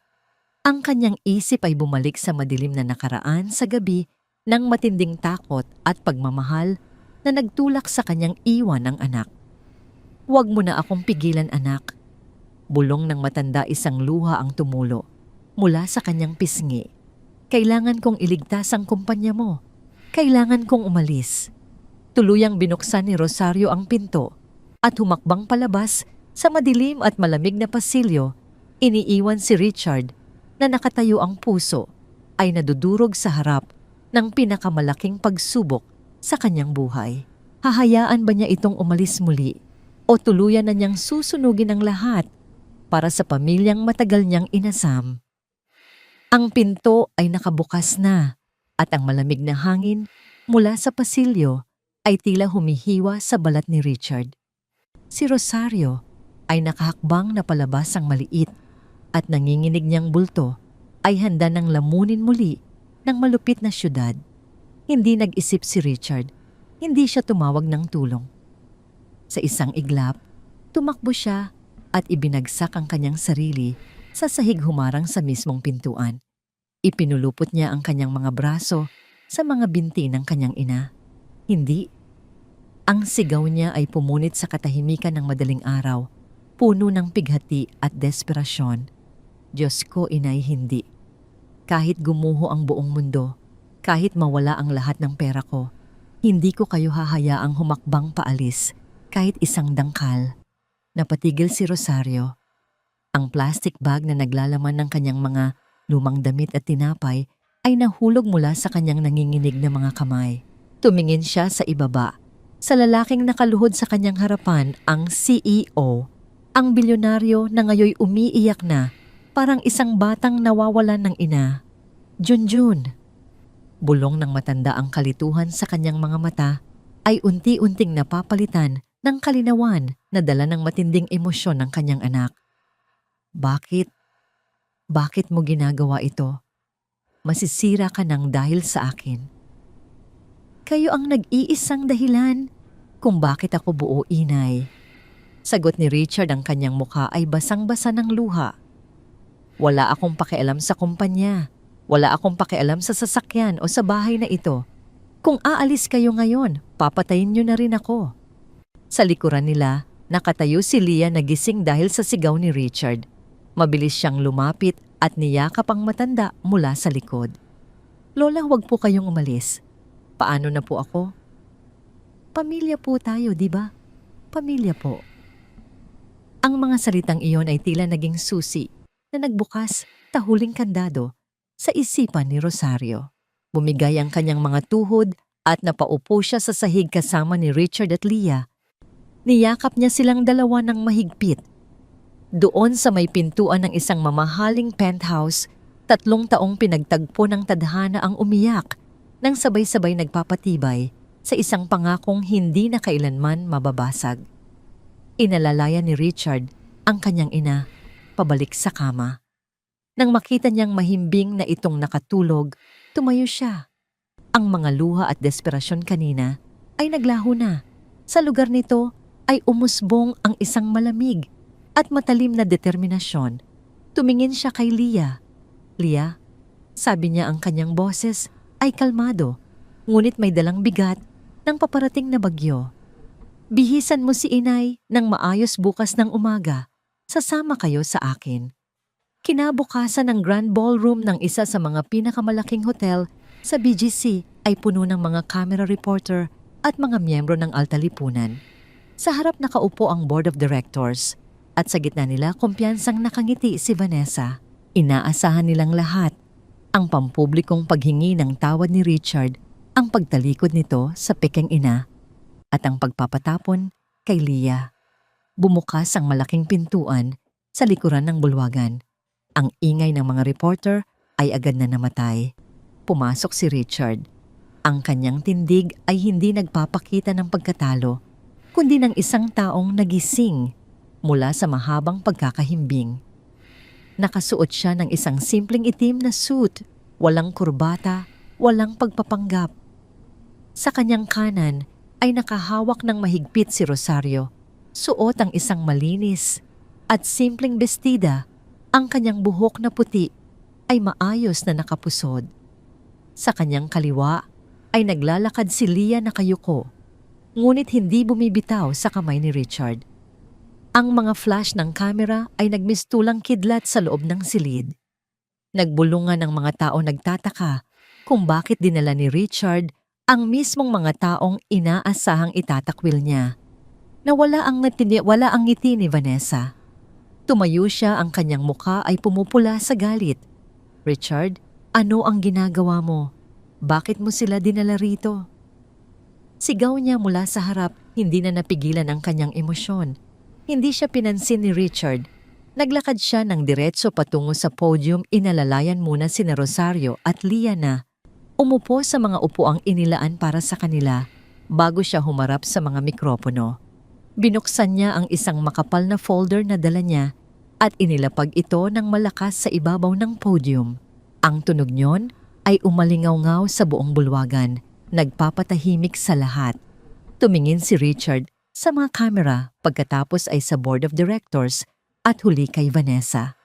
Ang kanyang isip ay bumalik sa madilim na nakaraan sa gabi ng matinding takot at pagmamahal na nagtulak sa kanyang iwan ng anak. Huwag mo na akong pigilan, anak. Bulong ng matanda, isang luha ang tumulo mula sa kanyang pisngi. Kailangan kong iligtas ang kumpanya mo. Kailangan kong umalis. Tuluyang binuksan ni Rosario ang pinto at humakbang palabas sa madilim at malamig na pasilyo. Iniiwan si Richard na nakatayo, ang puso ay nadudurog sa harap ng pinakamalaking pagsubok sa kanyang buhay. Hahayaan ba niya itong umalis muli o tuluyan na niyang susunugin ang lahat para sa pamilyang matagal niyang inasam? Ang pinto ay nakabukas na at ang malamig na hangin mula sa pasilyo ay tila humihiwa sa balat ni Richard. Si Rosario ay nakahakbang na palabas, ang maliit at nanginginig niyang bulto ay handa ng lamunin muli ng malupit na syudad. Hindi nag-isip si Richard. Hindi siya tumawag ng tulong. Sa isang iglap, tumakbo siya at ibinagsak ang kanyang sarili sa sahig humarang sa mismong pintuan. Ipinulupot niya ang kanyang mga braso sa mga binti ng kanyang ina. Hindi. Ang sigaw niya ay pumunit sa katahimikan ng madaling araw, puno ng pighati at desperasyon. Diyos ko, inay, hindi. Kahit gumuho ang buong mundo, kahit mawala ang lahat ng pera ko, hindi ko kayo hahayaang humakbang paalis kahit isang dangkal. Napatigil si Rosario. Ang plastic bag na naglalaman ng kanyang mga lumang damit at tinapay ay nahulog mula sa kanyang nanginginig na mga kamay. Tumingin siya sa ibaba. Sa lalaking nakaluhod sa kanyang harapan, ang CEO, ang bilyonaryo na ngayoy umiiyak na, parang isang batang nawawalan ng ina. Junjun. Bulong ng matanda, ang kalituhan sa kanyang mga mata ay unti-unting napapalitan ng kalinawan na dala ng matinding emosyon ng kanyang anak. Bakit? Bakit mo ginagawa ito? Masisira ka nang dahil sa akin. Kayo ang nag-iisang dahilan kung bakit ako buo, inay. Sagot ni Richard, ang kanyang mukha ay basang-basa ng luha. Wala akong pakialam sa kumpanya. Wala akong pakialam sa sasakyan o sa bahay na ito. Kung aalis kayo ngayon, papatayin niyo na rin ako. Sa likuran nila, nakatayo si Leah na gising dahil sa sigaw ni Richard. Mabilis siyang lumapit at niyakap ang matanda mula sa likod. Lola, huwag po kayong umalis. Paano na po ako? Pamilya po tayo, di ba? Pamilya po. Ang mga salitang iyon ay tila naging susi na nagbukas, tahuling kandado sa isipan ni Rosario. Bumigay ang kanyang mga tuhod at napaupo siya sa sahig kasama ni Richard at Leah. Niyakap niya silang dalawa ng mahigpit. Doon sa may pintuan ng isang mamahaling penthouse, 3 taong pinagtagpo ng tadhana ang umiyak nang sabay-sabay nagpapatibay sa isang pangakong hindi na kailanman mababasag. Inalalayan ni Richard ang kanyang ina pabalik sa kama. Nang makita niyang mahimbing na itong nakatulog, Tumayo siya. Ang mga luha at desperasyon kanina ay naglaho na. Sa lugar nito ay umusbong ang isang malamig at matalim na determinasyon. Tumingin siya kay Leah. "Leah," sabi niya, ang kanyang boses ay kalmado, ngunit may dalang bigat ng paparating na bagyo. "Bihisan mo si inay ng maayos bukas ng umaga. Sasama kayo sa akin." Kinabukasan ng grand ballroom ng isa sa mga pinakamalaking hotel sa BGC ay puno ng mga camera reporter at mga miyembro ng alta lipunan. Sa harap nakaupo ang board of directors at sa gitna nila kumpiyansang nakangiti si Vanessa. Inaasahan nilang lahat ang pampublikong paghingi ng tawad ni Richard, ang pagtalikod nito sa pekeng ina at ang pagpapatapon kay Leah. Bumukas ang malaking pintuan sa likuran ng bulwagan. Ang ingay ng mga reporter ay agad na namatay. Pumasok si Richard. Ang kanyang tindig ay hindi nagpapakita ng pagkatalo, kundi ng isang taong nagising mula sa mahabang pagkakahimbing. Nakasuot siya ng isang simpleng itim na suit, walang kurbata, walang pagpapanggap. Sa kanyang kanan ay nakahawak ng mahigpit si Rosario. Suot ang isang malinis at simpleng bestida. Ang kanyang buhok na puti ay maayos na nakapusod. Sa kanyang kaliwa ay naglalakad si Leah na kayuko, ngunit hindi bumibitaw sa kamay ni Richard. Ang mga flash ng kamera ay nagmistulang kidlat sa loob ng silid. Nagbulungan ang mga tao nagtataka kung bakit dinala ni Richard ang mismong mga taong inaasahang itatakwil niya. Nawala ang ngiti ni Vanessa. Tumayo siya, ang kanyang muka ay pumupula sa galit. "Richard, ano ang ginagawa mo? Bakit mo sila dinala rito?" Sigaw niya mula sa harap, hindi na napigilan ang kanyang emosyon. Hindi siya pinansin ni Richard. Naglakad siya ng diretso patungo sa podium, inalalayan muna sina Rosario at Leah na umupo sa mga upuang inilaan para sa kanila bago siya humarap sa mga mikropono. Binuksan niya ang isang makapal na folder na dala niya at inilapag ito ng malakas sa ibabaw ng podium. Ang tunog niyon ay umalingaw-ngaw sa buong bulwagan, nagpapatahimik sa lahat. Tumingin si Richard sa mga kamera, pagkatapos ay sa board of directors at huli kay Vanessa.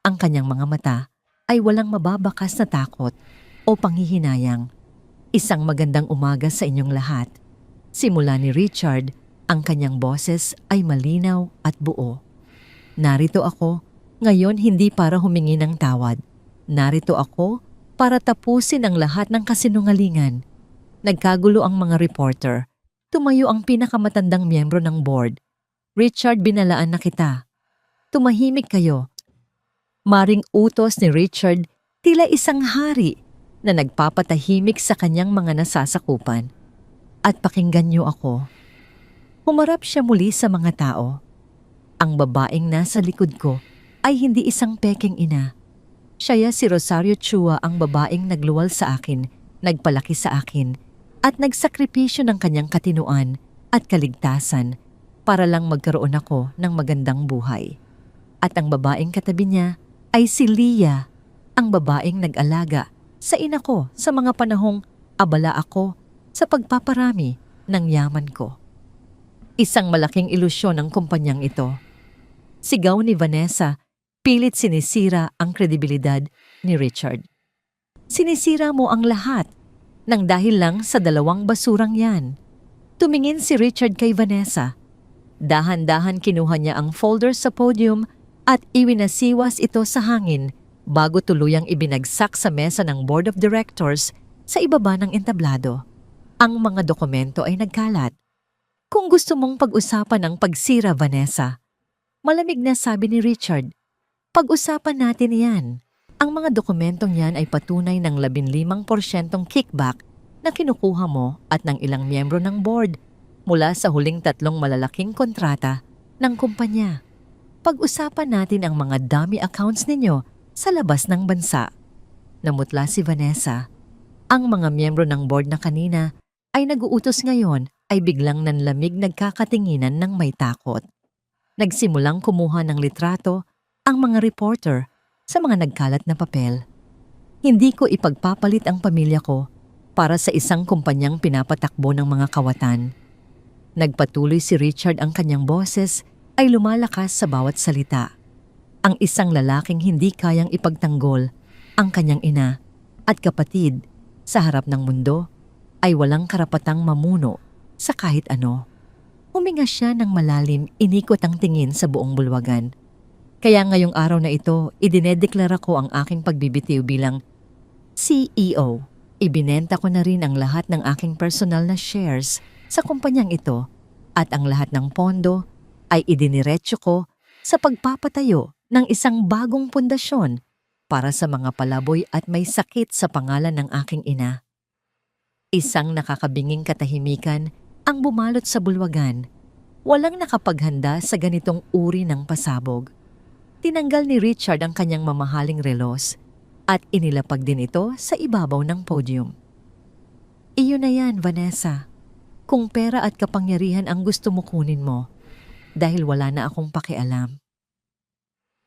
Ang kanyang mga mata ay walang mababakas na takot o panghihinayang. "Isang magandang umaga sa inyong lahat." Simula ni Richard, ang kanyang boses ay malinaw at buo. "Narito ako, ngayon hindi para humingi ng tawad. Narito ako para tapusin ang lahat ng kasinungalingan." Nagkagulo ang mga reporter. Tumayo ang pinakamatandang miyembro ng board. "Richard, binalaan na kita. Tumahimik kayo." Maring utos ni Richard, tila isang hari na nagpapatahimik sa kanyang mga nasasakupan. "At pakinggan niyo ako." Humarap siya muli sa mga tao. "Ang babaeng nasa likod ko ay hindi isang pekeng ina. Siya si Rosario Chua, ang babaeng nagluwal sa akin, nagpalaki sa akin, at nagsakripisyo ng kanyang katinuan at kaligtasan para lang magkaroon ako ng magandang buhay. At ang babaeng katabi niya ay si Leah, ang babaeng nag-alaga sa ina ko sa mga panahong abala ako sa pagpaparami ng yaman ko." Isang malaking ilusyon ang kumpanyang ito. Sigaw ni Vanessa, pilit sinisira ang kredibilidad ni Richard. "Sinisira mo ang lahat nang dahil lang sa dalawang basurang yan." Tumingin si Richard kay Vanessa. Dahan-dahan kinuha niya ang folder sa podium at iwinasiwas ito sa hangin bago tuluyang ibinagsak sa mesa ng board of directors sa ibaba ng entablado. Ang mga dokumento ay nagkalat. "Kung gusto mong pag-usapan ang pagsira, Vanessa," malamig na sabi ni Richard, "pag-usapan natin yan. Ang mga dokumentong yan ay patunay ng 15% kickback na kinukuha mo at ng ilang miyembro ng board mula sa huling 3 malalaking kontrata ng kumpanya. Pag-usapan natin ang mga dummy accounts ninyo sa labas ng bansa." Namutla si Vanessa. Ang mga miyembro ng board na kanina ay nag-uutos ngayon ay biglang nanlamig, nagkakatinginan ng may takot. Nagsimulang kumuha ng litrato ang mga reporter sa mga nagkalat na papel. Hindi ko ipagpapalit ang pamilya ko para sa isang kumpanyang pinapatakbo ng mga kawatan. Nagpatuloy si Richard, ang kanyang boses ay lumalakas sa bawat salita. Ang isang lalaking hindi kayang ipagtanggol ang kanyang ina at kapatid sa harap ng mundo ay walang karapatang mamuno sa kahit ano. Huminga siya ng malalim, inikot ang tingin sa buong bulwagan. Kaya ngayong araw na ito, idinedeklara ko ang aking pagbibitiw bilang CEO. Ibinenta ko na rin ang lahat ng aking personal na shares sa kumpanyang ito at ang lahat ng pondo ay idiniretso ko sa pagpapatayo ng isang bagong pundasyon para sa mga palaboy at may sakit sa pangalan ng aking ina. Isang nakakabinging katahimikan ang bumalot sa bulwagan. Walang nakapaghanda sa ganitong uri ng pasabog. Tinanggal ni Richard ang kanyang mamahaling relos at inilapag din ito sa ibabaw ng podium. Iyon na yan, Vanessa. Kung pera at kapangyarihan ang gusto mo, kunin mo dahil wala na akong pakialam.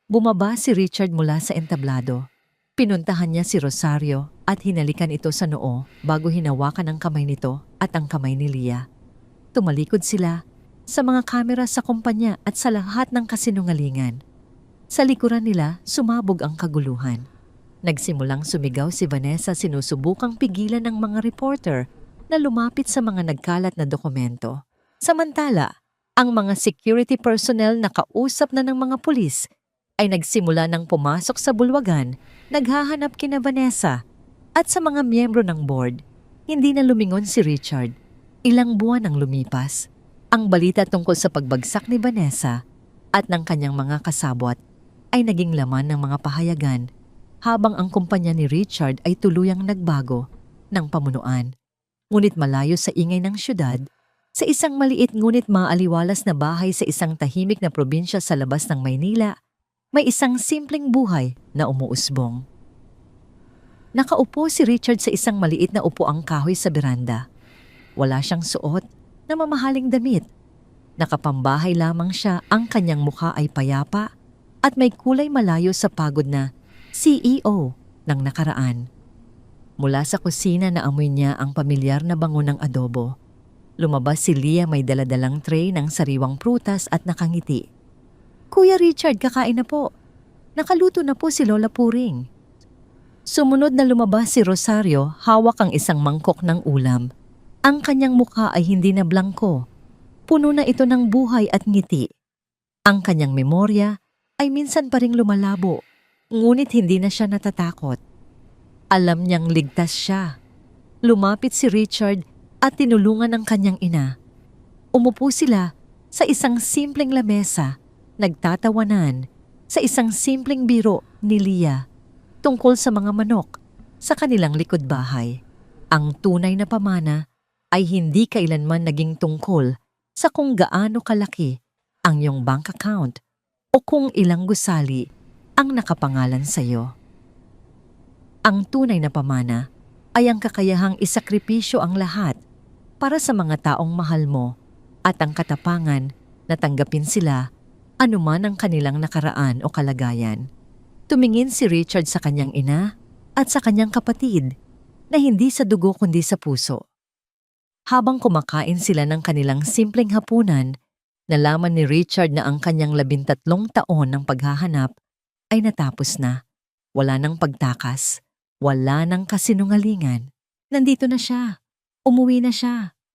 Bumaba si Richard mula sa entablado. Pinuntahan niya si Rosario at hinalikan ito sa noo bago hinawakan ang kamay nito at ang kamay ni Leah. Tumalikod sila sa mga kamera sa kumpanya at sa lahat ng kasinungalingan. Sa likuran nila, sumabog ang kaguluhan. Nagsimulang sumigaw si Vanessa, sinusubukang pigilan ng mga reporter na lumapit sa mga nagkalat na dokumento. Samantala, ang mga security personnel na kausap na ng mga pulis ay nagsimula ng pumasok sa bulwagan, naghahanap kina Vanessa at sa mga miyembro ng board. Hindi na lumingon si Richard. Ilang buwan ang lumipas. Ang balita tungkol sa pagbagsak ni Vanessa at ng kanyang mga kasabwat ay naging laman ng mga pahayagan habang ang kumpanya ni Richard ay tuluyang nagbago ng pamunuan. Ngunit malayo sa ingay ng syudad, sa isang maliit ngunit maaliwalas na bahay sa isang tahimik na probinsya sa labas ng Maynila, may isang simpleng buhay na umuusbong. Nakaupo si Richard sa isang maliit na upuang kahoy sa beranda. Wala siyang suot na mamahaling damit. Nakapambahay lamang siya, ang kanyang mukha ay payapa at may kulay malayo sa pagod na CEO ng nakaraan. Mula sa kusina naamoy niya ang pamilyar na bango ng adobo. Lumabas si Leah, may daladalang tray ng sariwang prutas at nakangiti. Kuya Richard, kakain na po. Nakaluto na po si Lola Puring. Sumunod na lumabas si Rosario, hawak ang isang mangkok ng ulam. Ang kanyang mukha ay hindi na blangko. Puno na ito ng buhay at ngiti. Ang kanyang memorya ay minsan pa ring lumalabo, ngunit hindi na siya natatakot. Alam niyang ligtas siya. Lumapit si Richard at tinulungan ang kanyang ina. Umupo sila sa isang simpleng lamesa, nagtatawanan sa isang simpleng biro ni Leah tungkol sa mga manok sa kanilang likod bahay. Ang tunay na pamana ay hindi kailanman naging tungkol sa kung gaano kalaki ang iyong bank account o kung ilang gusali ang nakapangalan sa iyo. Ang tunay na pamana ay ang kakayahang isakripisyo ang lahat para sa mga taong mahal mo at ang katapangan na tanggapin sila anuman ang kanilang nakaraan o kalagayan. Tumingin si Richard sa kanyang ina at sa kanyang kapatid na hindi sa dugo kundi sa puso. Habang kumakain sila ng kanilang simpleng hapunan, nalaman ni Richard na ang kanyang 13 taon ng paghahanap ay natapos na. Wala nang pagtakas, wala nang kasinungalingan. Nandito na siya. Umuwi na siya.